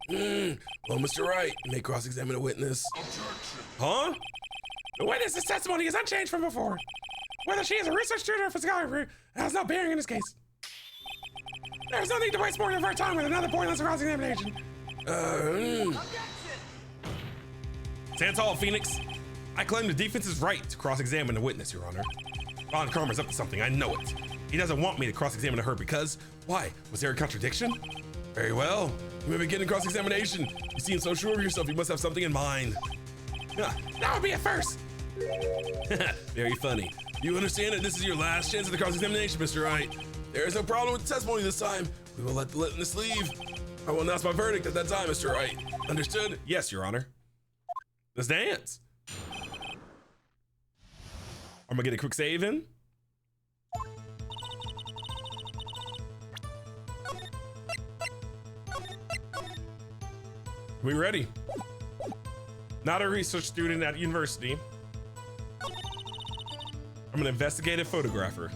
Well, Mr. Wright, you may cross-examine a witness.
Huh?
The witness's testimony is unchanged from before. Whether she is a research student or a photographer has no bearing in this case. There's no need to waste more of our time with another pointless cross-examination.
Stands tall, Phoenix. I claim the defense is right to cross-examine the witness, Your Honor. Von Karma's up to something, I know it. He doesn't want me to cross-examine her because, why? Was there a contradiction?
Very well. You may begin a cross-examination. You seem so sure of yourself, you must have something in mind.
That would be a first.
Very funny.
You understand that this is your last chance at the cross-examination, Mr. Wright. There is no problem with the testimony this time. We will let the witness leave. I will announce my verdict at that time, Mr. Wright. Understood?
Yes, Your Honor. Let's dance. I'm gonna get a quick save in. We ready? Not a research student at university. I'm an investigative photographer.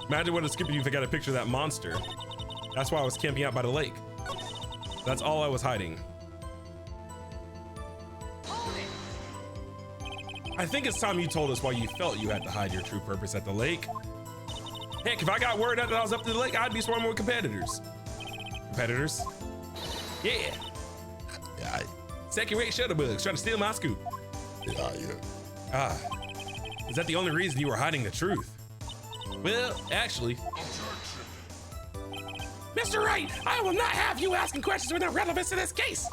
Imagine what a skip you if I got a picture of that monster. That's why I was camping out by the lake. That's all I was hiding. I think it's time you told us why you felt you had to hide your true purpose at the lake. Heck, if I got word that I was up to the lake, I'd be swarming with competitors. Competitors? Yeah. Second-rate shutterbugs trying to steal my scoop. Ah, is that the only reason you were hiding the truth? Well, actually.
Mr. Wright, I will not have you asking questions with no relevance to this case.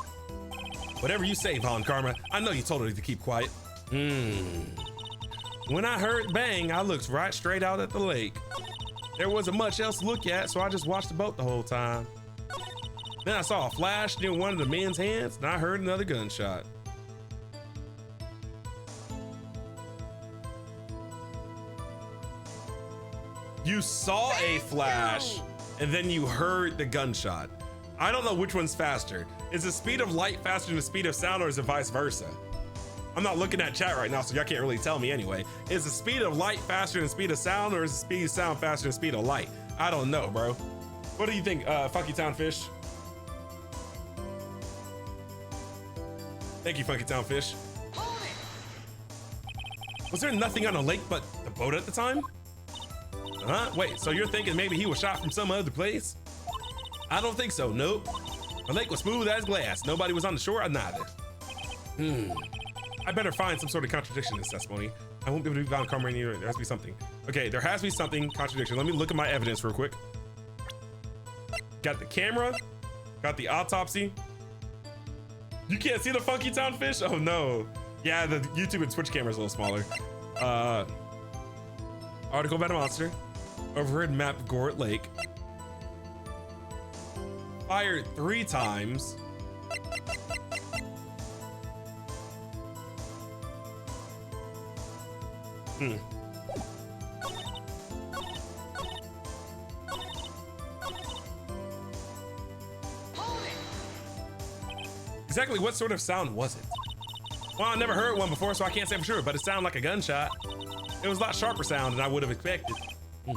Whatever you say, Von Karma, I know you told her to keep quiet. When I heard bang, I looked right straight out at the lake. There wasn't much else to look at, so I just watched the boat the whole time. Then I saw a flash near one of the men's hands, and I heard another gunshot. You saw a flash, and then you heard the gunshot. I don't know which one's faster. Is the speed of light faster than the speed of sound, or is it vice versa? I'm not looking at chat right now, so y'all can't really tell me anyway. Is the speed of light faster than the speed of sound, or is the speed of sound faster than the speed of light? I don't know, bro. What do you think, Funky Town Fish? Thank you, Funky Town Fish. Was there nothing on the lake but the boat at the time? Huh? Wait, so you're thinking maybe he was shot from some other place? I don't think so, nope. The lake was smooth as glass. Nobody was on the shore or neither. I better find some sort of contradiction in this testimony. I won't be able to be Von Karma in here. There has to be something. Okay, there has to be something, contradiction. Let me look at my evidence real quick. Got the camera, got the autopsy. You can't see the Funky Town Fish? Oh no. Yeah, the YouTube and Twitch camera's a little smaller. Article about a monster. Overhead map of Goret Lake. Fired 3 times. Exactly what sort of sound was it? Well, I never heard one before, so I can't say for sure, but it sounded like a gunshot. It was a lot sharper sound than I would have expected. There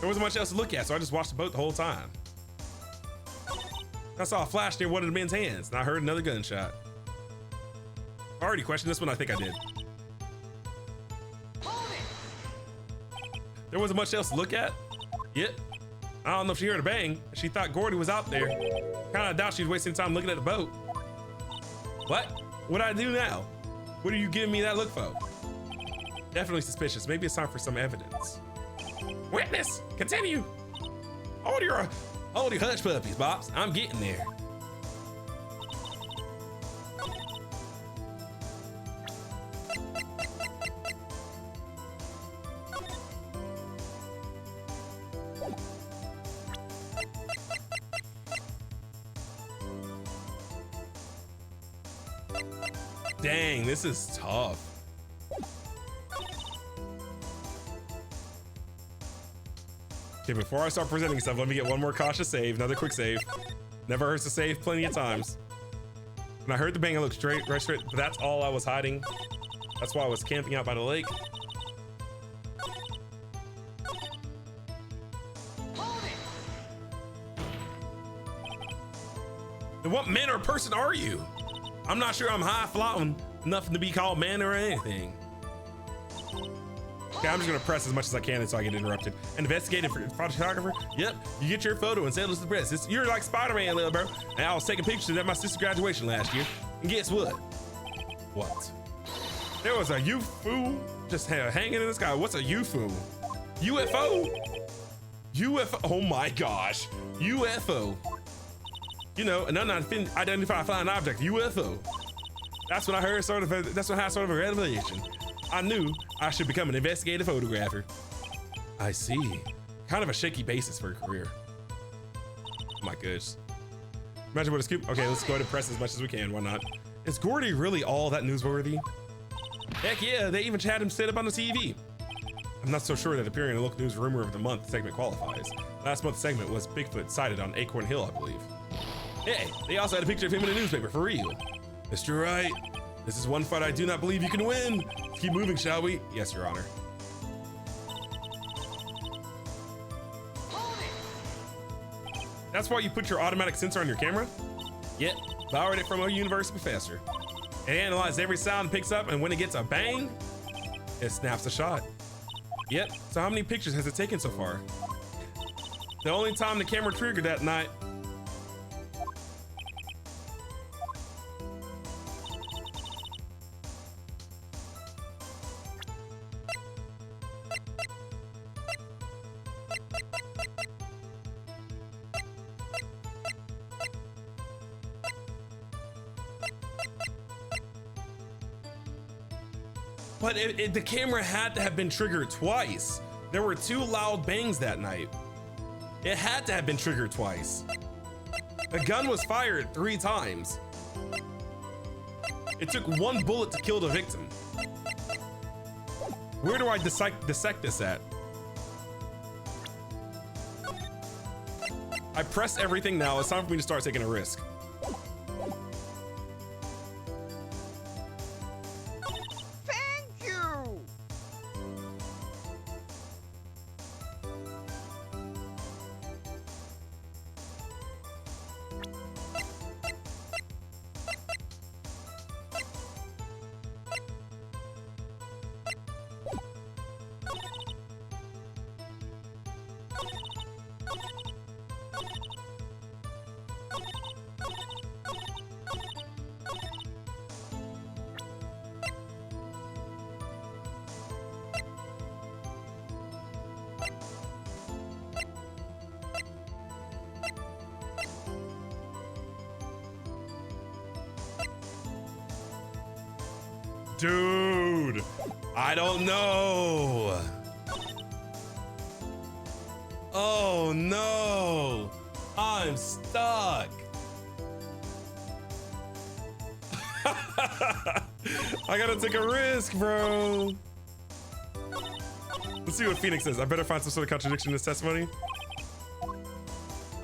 wasn't much else to look at, so I just watched the boat the whole time. I saw a flash near one of the men's hands, and I heard another gunshot. I already questioned this one, I think I did. There wasn't much else to look at. Yep. I don't know if she heard a bang. She thought Gordy was out there. Kinda doubt she was wasting time looking at the boat. What? What'd I do now? What are you giving me that look for? Definitely suspicious. Maybe it's time for some evidence.
Witness, continue.
Hold your hush puppies, Bops. I'm getting there. Dang, this is tough. Okay, before I start presenting stuff, let me get one more cautious save, another quick save. Never hurts to save plenty of times. And I heard the bang, I looked straight, but that's all I was hiding. That's why I was camping out by the lake. And what man or person are you? I'm not sure I'm high-flying, nothing to be called man or anything. Okay, I'm just gonna press as much as I can so I get interrupted. An investigative photographer? Yep, you get your photo and send it to the press. You're like Spider-Man, little bro. And I was taking pictures at my sister's graduation last year. And guess what? What? There was a UFO just hanging in the sky. What's a UFO? UFO? UFO, oh my gosh. UFO. You know, an unidentified flying object, UFO. That's when I heard that's when I had sort of a revelation. I knew I should become an investigative photographer. I see. Kind of a shaky basis for a career. Oh my gosh. Imagine what a scoop. Okay, let's go ahead and press as much as we can. Why not? Is Gordy really all that newsworthy? Heck yeah, they even had him sit up on the TV. I'm not so sure that appearing in the local news rumor of the month segment qualifies. Last month's segment was Bigfoot sighted on Acorn Hill, I believe. Hey, they also had a picture of him in the newspaper, for real. Mr. Wright, this is one fight I do not believe you can win. Let's keep moving, shall we? Yes, Your Honor. That's why you put your automatic sensor on your camera? Yep, borrowed it from a university professor. It analyzes every sound it picks up, and when it gets a bang, it snaps a shot. Yep, so how many pictures has it taken so far? The only time the camera triggered that night. But the camera had to have been triggered twice. There were 2 loud bangs that night. It had to have been triggered twice. The gun was fired 3 times. It took 1 bullet to kill the victim. Where do I dissect this at? I pressed everything now. It's time for me to start taking a risk. Dude, I don't know. Oh no, I'm stuck. I gotta take a risk, bro. Let's see what Phoenix says. I better find some sort of contradiction in this testimony.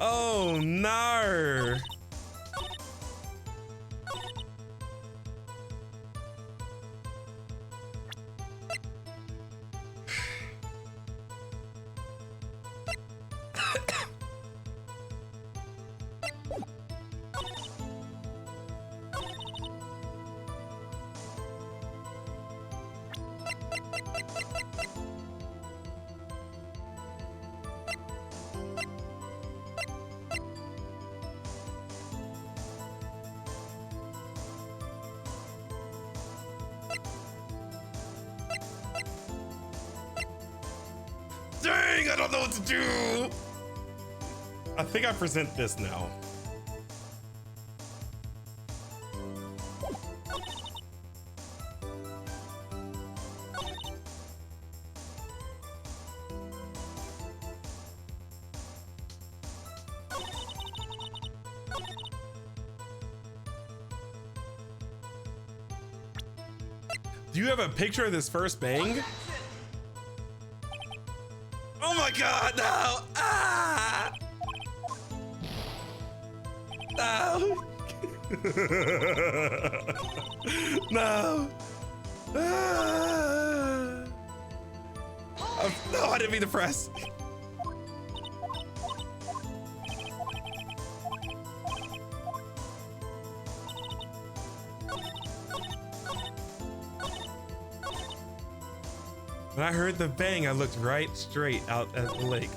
Oh no.
doing? I don't know what to do.
I think I present this now. Do you have a picture of this first bang?
Oh my god, no! Ah! No! No! Ah! Oh, no, I didn't mean to press.
When I heard the bang, I looked right straight out at the lake.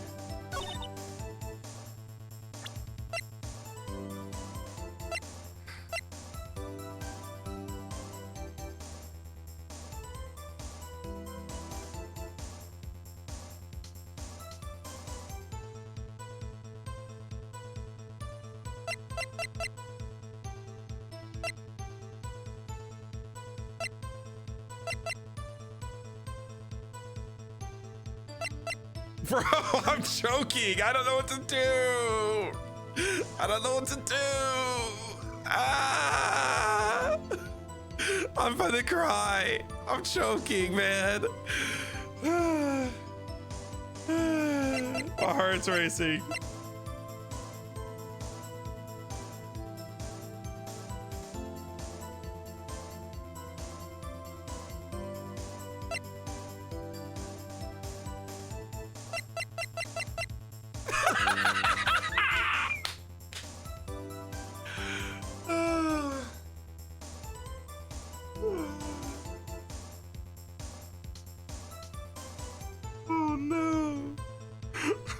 Bro, I'm choking. I don't know what to do. I don't know what to do. Ah! I'm gonna cry. I'm choking, man. My heart's racing.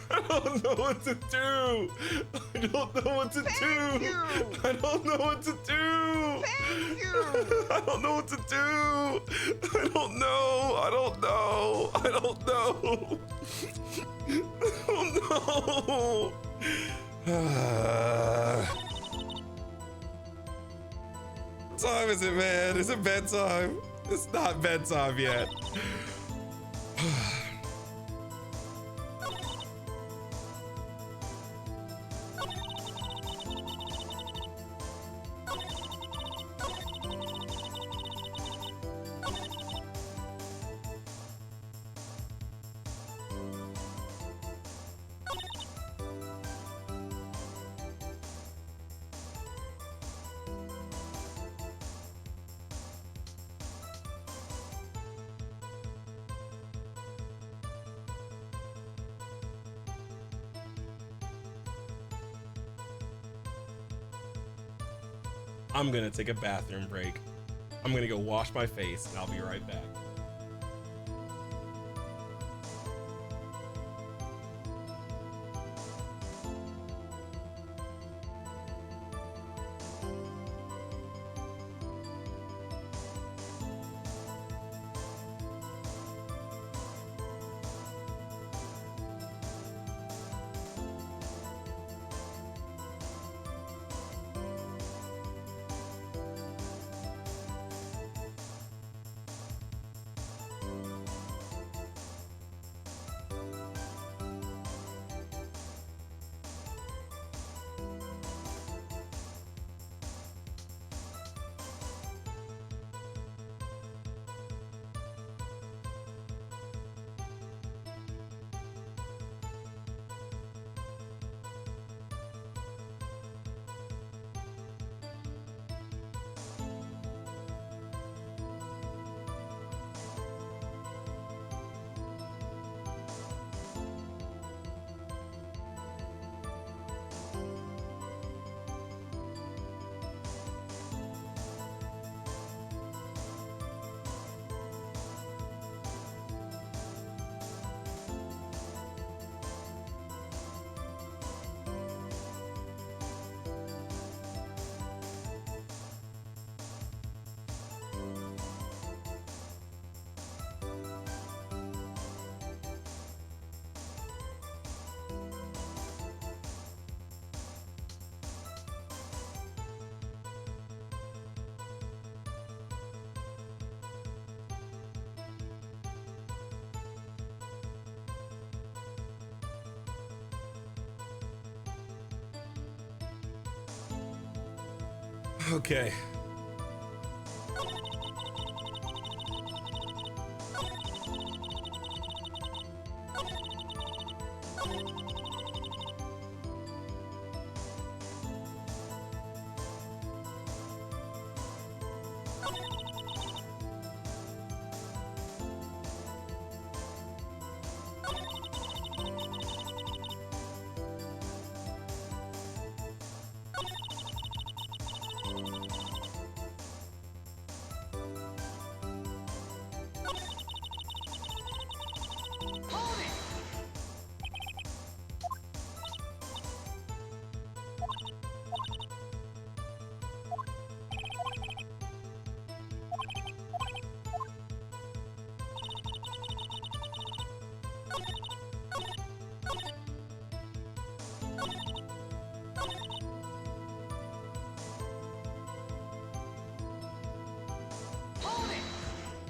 I don't know what to do. I don't know what to do. I don't know what to do.
Thank you.
I don't know what to do. I don't know. I don't know. I don't know. Oh no. What time is it, man? Is it bedtime? It's not bedtime yet. I'm gonna take a bathroom break. I'm gonna go wash my face and I'll be right back. Okay.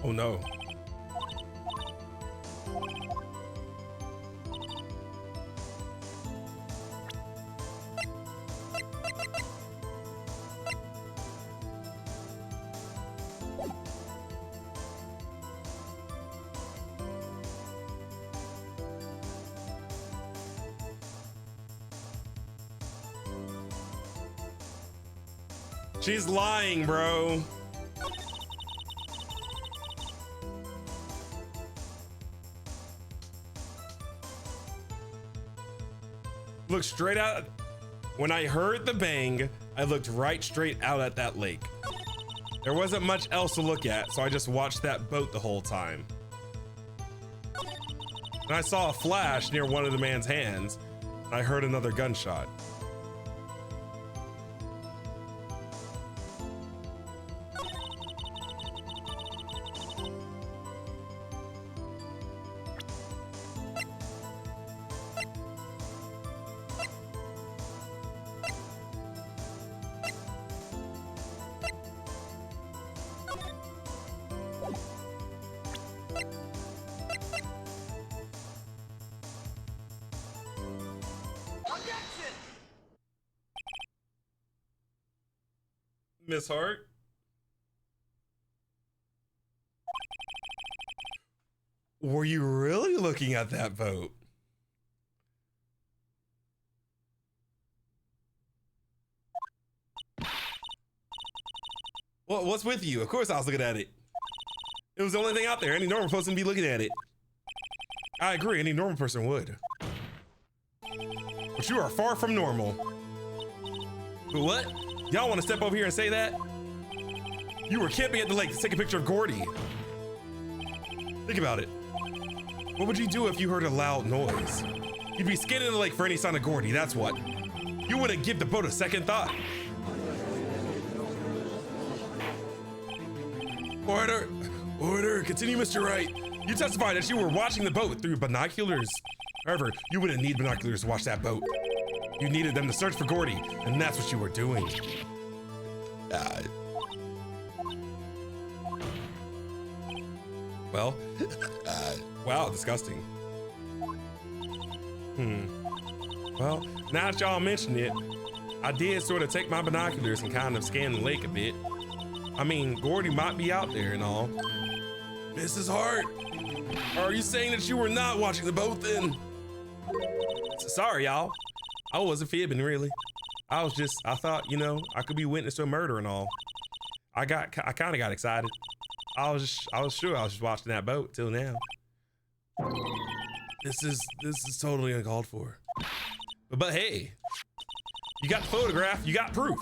Oh no. She's lying, bro. Look straight out. When I heard the bang, I looked right straight out at that lake. There wasn't much else to look at, so I just watched that boat the whole time. And I saw a flash near one of the man's hands, and I heard another gunshot. Miss Hart? Were you really looking at that boat? Well, what's with you? Of course I was looking at it. It was the only thing out there. Any normal person would be looking at it. I agree, any normal person would. But you are far from normal. But what? Y'all want to step over here and say that? You were camping at the lake to take a picture of Gordy. Think about it. What would you do if you heard a loud noise? You'd be scanning the lake for any sign of Gordy, that's what. You wouldn't give the boat a second thought. Order! Order! Continue, Mr. Wright. You testified that you were watching the boat through binoculars. However, you wouldn't need binoculars to watch that boat. You needed them to search for Gordy, and that's what you were doing. Well, wow, disgusting. Well, now that y'all mention it, I did sort of take my binoculars and kind of scan the lake a bit. I mean, Gordy might be out there and all. Mrs. Hart, are you saying that you were not watching the boat then? Sorry, y'all. I wasn't fibbing, really. I thought, you know, I could be witness to a murder and all. I kind of got excited. I was sure I was just watching that boat till now. This is totally uncalled for. But hey, you got the photograph, you got proof.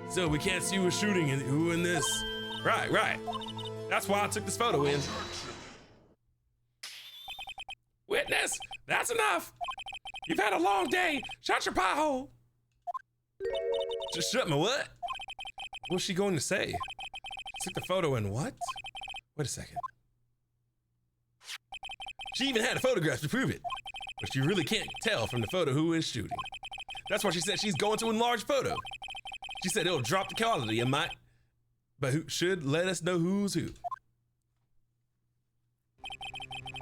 So we can't see who's shooting and who in this. Right. That's why I took this photo in. Witness, that's enough. You've had a long day. Shut your pie hole. Just shut my what? What's she going to say? Took the photo and what? Wait a second. She even had a photograph to prove it. But you really can't tell from the photo who is shooting. That's why she said she's going to enlarge photo. She said it'll drop the quality and might, but who should let us know who's who.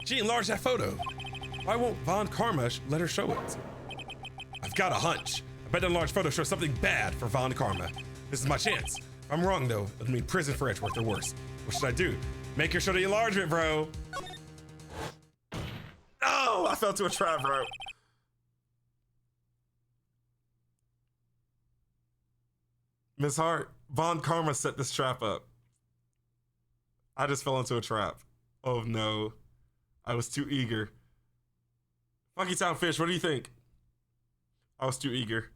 She enlarged that photo. Why won't Von Karma let her show it? I've got a hunch. I bet the enlarged photo shows something bad for Von Karma. This is my chance. If I'm wrong though, it'll mean prison for Edgeworth or worse. What should I do? Make her show the enlargement, bro. Oh, I fell to a trap, bro. Miss Hart, Von Karma set this trap up. I just fell into a trap. Oh no. I was too eager. Funky Town Fish, what do you think? I was too eager.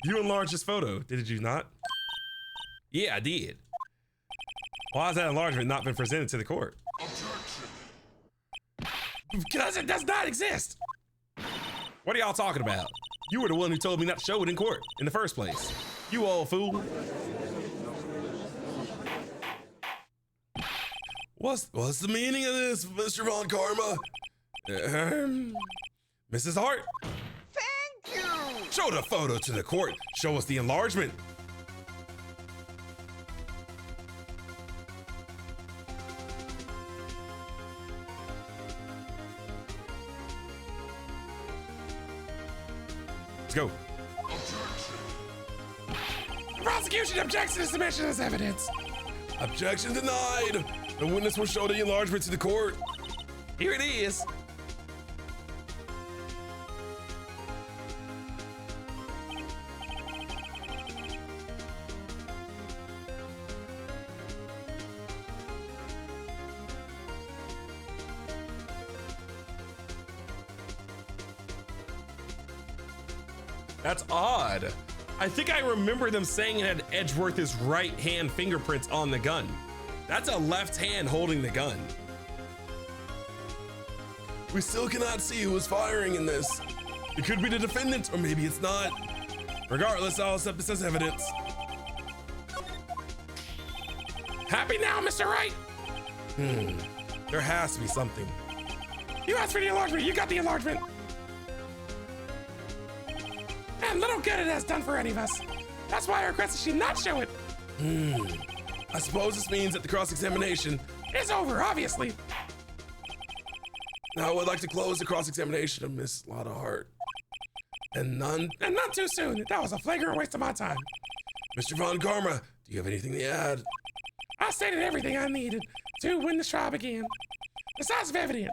You enlarged this photo, did you not? Yeah, I did. Why has that enlargement not been presented to the court? Because it does not exist. What are y'all talking about? You were the one who told me not to show it in court in the first place. You old fool.
What's the meaning of this, Mr. Von Karma?
Mrs. Hart,
Thank you!
show the photo to the court. Show us the enlargement. Let's go.
The prosecution objects to the submission as evidence.
Objection denied. The witness will show the enlargement to the court.
Here it is. That's odd. I think I remember them saying it had Edgeworth's right hand fingerprints on the gun. That's a left hand holding the gun.
We still cannot see who is firing in this. It could be the defendant, or maybe it's not. Regardless, I'll accept this as evidence.
Happy now, Mr. Wright?
There has to be something.
You asked for the enlargement. You got the enlargement. And little good it has done for any of us. That's why I request that she not show it.
I suppose this means that the cross-examination.
It's over, obviously.
Now I would like to close the cross-examination of Miss Lotta Hart. And not
too soon. That was a flagrant waste of my time.
Mr. Von Karma, do you have anything to add?
I stated everything I needed to win this trial began. Decisive evidence,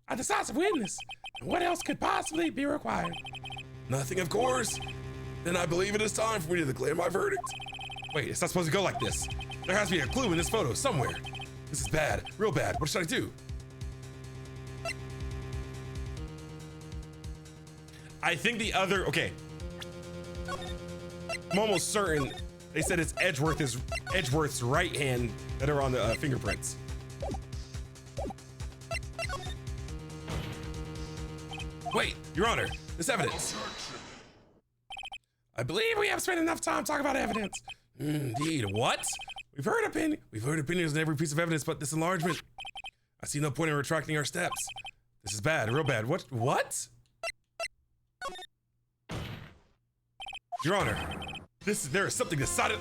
a decisive witness, and what else could possibly be required?
Nothing, of course. Then I believe it is time for me to declare my verdict.
Wait, it's not supposed to go like this. There has to be a clue in this photo somewhere. This is bad, real bad. What should I do? I think the other, okay. I'm almost certain they said it's Edgeworth's right hand that are on the fingerprints. Wait, Your Honor, this evidence.
I believe we have spent enough time talking about evidence.
Indeed, what? We've heard opinions on every piece of evidence but this enlargement. I see no point in retracting our steps. This is bad, real bad. What? Your Honor, there is something decided.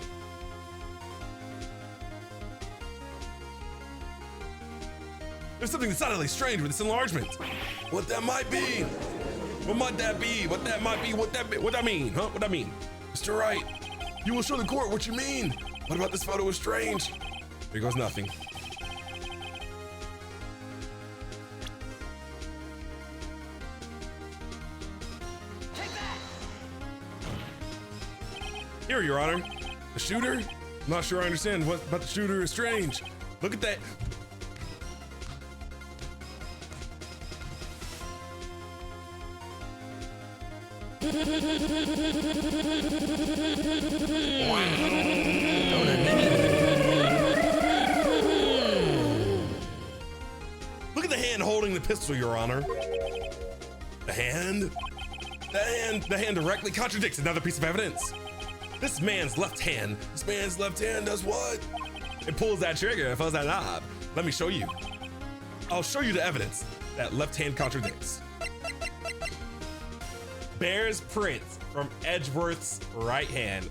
There's something decidedly strange with this enlargement.
What that might be?
What might that be? What that might be? What that mean? Huh? What that mean?
Mr. Wright, you will show the court what you mean. What about this photo is strange?
Here goes nothing. Here, Your Honor. The shooter? I'm not sure I understand what about the shooter is strange. Look at that. Look at the hand holding the pistol, Your Honor. The hand? The hand directly contradicts another piece of evidence. This man's left hand
does what?
It pulls that trigger, it pulls that knob. Let me show you. I'll show you the evidence that left hand contradicts. Bears prints from Edgeworth's right hand.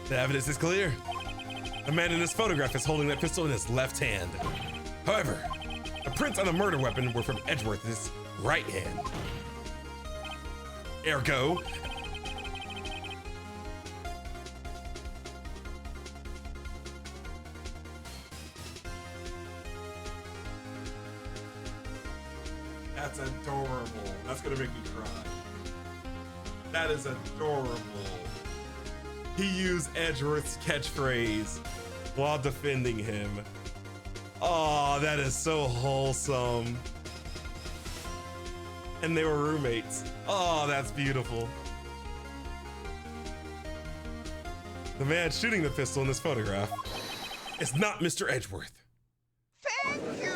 The evidence is clear. The man in this photograph is holding that pistol in his left hand. However, the prints on the murder weapon were from Edgeworth's right hand. Ergo, That's adorable. That's gonna make me cry. That is adorable. He used Edgeworth's catchphrase while defending him. Oh, that is so wholesome. And they were roommates. Oh, that's beautiful. The man shooting the pistol in this photograph is not Mr. Edgeworth.
Thank you!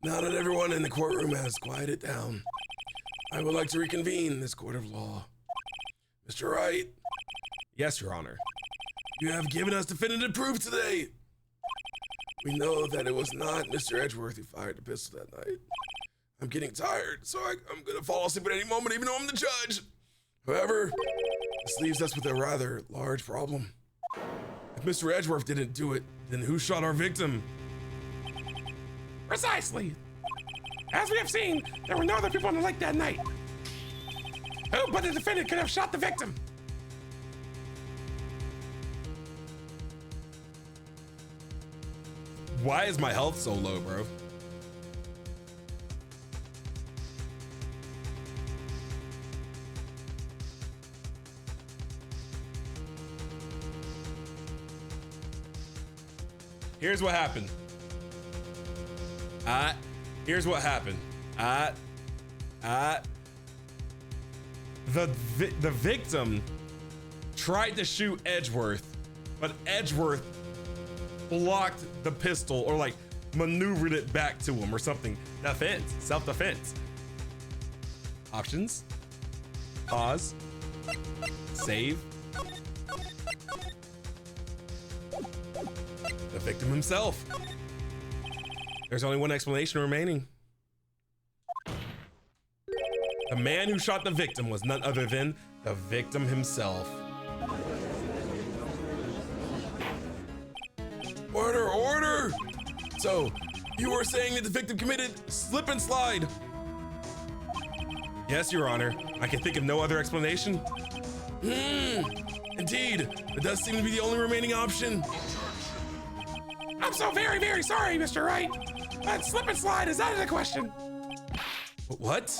Now that everyone in the courtroom has quieted down, I would like to reconvene this court of law. Mr. Wright,
Yes, Your Honor.
you have given us definitive proof today. We know that it was not Mr. Edgeworth who fired the pistol that night. I'm getting tired, so I'm gonna fall asleep at any moment, even though I'm the judge. However, this leaves us with a rather large problem. If Mr. Edgeworth didn't do it, then who shot our victim?
Precisely. As we have seen, there were no other people on the lake that night. Who but the defendant could have shot the victim?
Why is my health so low, bro? Here's what happened. Here's what happened. The victim tried to shoot Edgeworth, but Edgeworth blocked the pistol or like maneuvered it back to him or something. Defense, self-defense. Options. Pause. Save. The victim himself. There's only one explanation remaining. The man who shot the victim was none other than the victim himself.
Order, order! So, you were saying that the victim committed slip and slide?
Yes, Your Honor. I can think of no other explanation.
Indeed, it does seem to be the only remaining option.
I'm so very, very sorry, Mr. Wright. But slip and slide is out of the question.
What?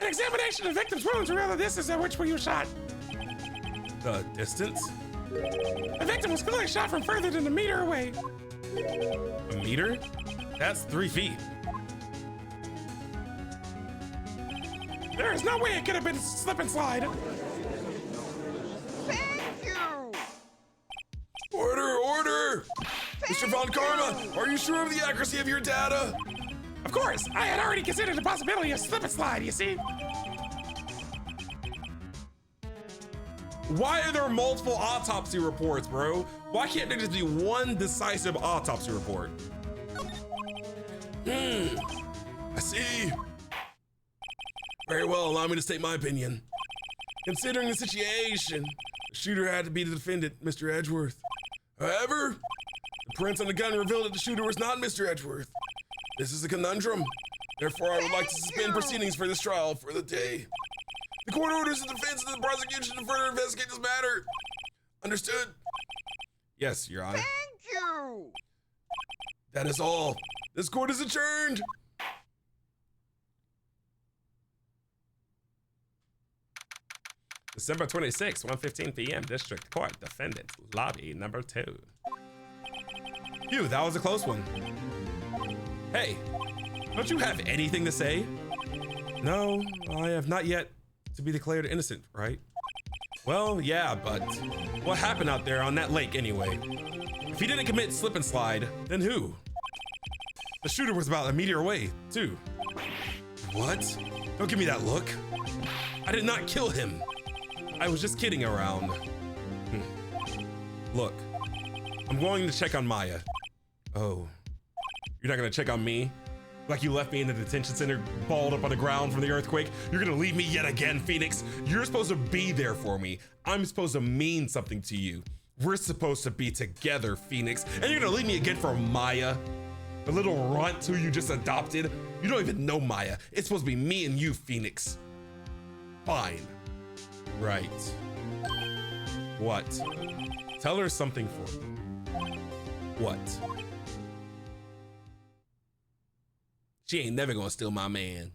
An examination of the victim's wounds revealed that this is which way you shot.
The distance?
The victim was clearly shot from further than a meter away.
A meter? That's 3 feet.
There is no way it could have been slip and slide.
Thank you!
Order, order! Mr. Von Karma, are you sure of the accuracy of your data?
Of course, I had already considered the possibility of slip and slide, you see.
Why are there multiple autopsy reports, bro? Why can't there just be one decisive autopsy report?
I see. Very well, allow me to state my opinion. Considering the situation, the shooter had to be the defendant, Mr. Edgeworth. However, the prints on the gun revealed that the shooter was not Mr. Edgeworth. This is a conundrum. Therefore, I would like to suspend proceedings for this trial for the day. The court orders the defense and the prosecution to further investigate this matter. Understood?
Yes, Your Honor.
Thank you!
That is all. This court is adjourned.
December 26, 1:15 p.m. District Court, Defendant, Lobby number 2. Phew, that was a close one. Hey, don't you have anything to say? No, I have not yet to be declared innocent, right? Well, yeah, but what happened out there on that lake anyway? If he didn't commit slip and slide, then who? The shooter was about a meter away, too. What? Don't give me that look. I did not kill him. I was just kidding around. Look, I'm going to check on Maya. Oh, you're not gonna check on me? Like you left me in the detention center, balled up on the ground from the earthquake? You're gonna leave me yet again, Phoenix? You're supposed to be there for me. I'm supposed to mean something to you. We're supposed to be together, Phoenix. And you're gonna leave me again for Maya? The little runt who you just adopted? You don't even know Maya. It's supposed to be me and you, Phoenix. Fine. Right. What? Tell her something for me. What?
She ain't never gonna steal my man.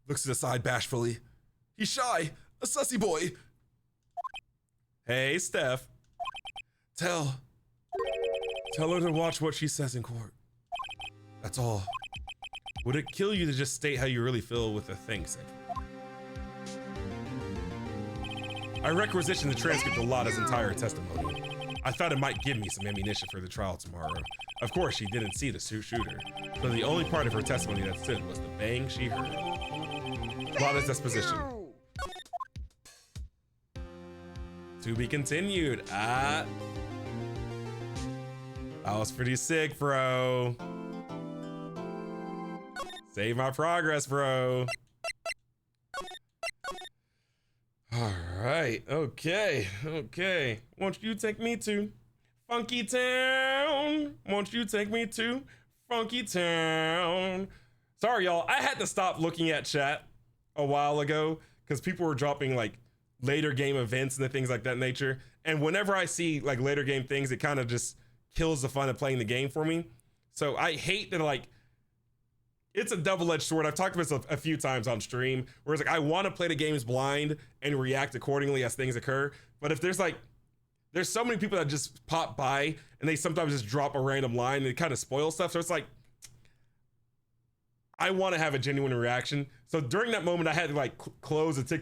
Looks to the side bashfully. He's shy, a sussy boy.
Hey, Steph.
Tell
Tell her to watch what she says in court.
that's all.
Would it kill you to just state how you really feel with the thing, Cedric? I requisitioned the transcript of Lada's entire testimony. I thought it might give me some ammunition for the trial tomorrow. Of course, she didn't see the shooter, so the only part of her testimony that stood was the bang she heard. Lada's disposition. To be continued. That was pretty sick, bro. Save my progress, bro. All right, okay. Won't you take me to Funky Town? Won't you take me to Funky Town? Sorry, y'all. I had to stop looking at chat a while ago because people were dropping like later game events and the things like that nature. And whenever I see like later game things, it kind of just kills the fun of playing the game for me. So I hate that, like, it's a double-edged sword. I've talked about this a few times on stream, where it's like I want to play the games blind and react accordingly as things occur. But if there's so many people that just pop by and they sometimes just drop a random line and it kind of spoils stuff. So it's like, I want to have a genuine reaction. So during that moment, I had to like close the TikTok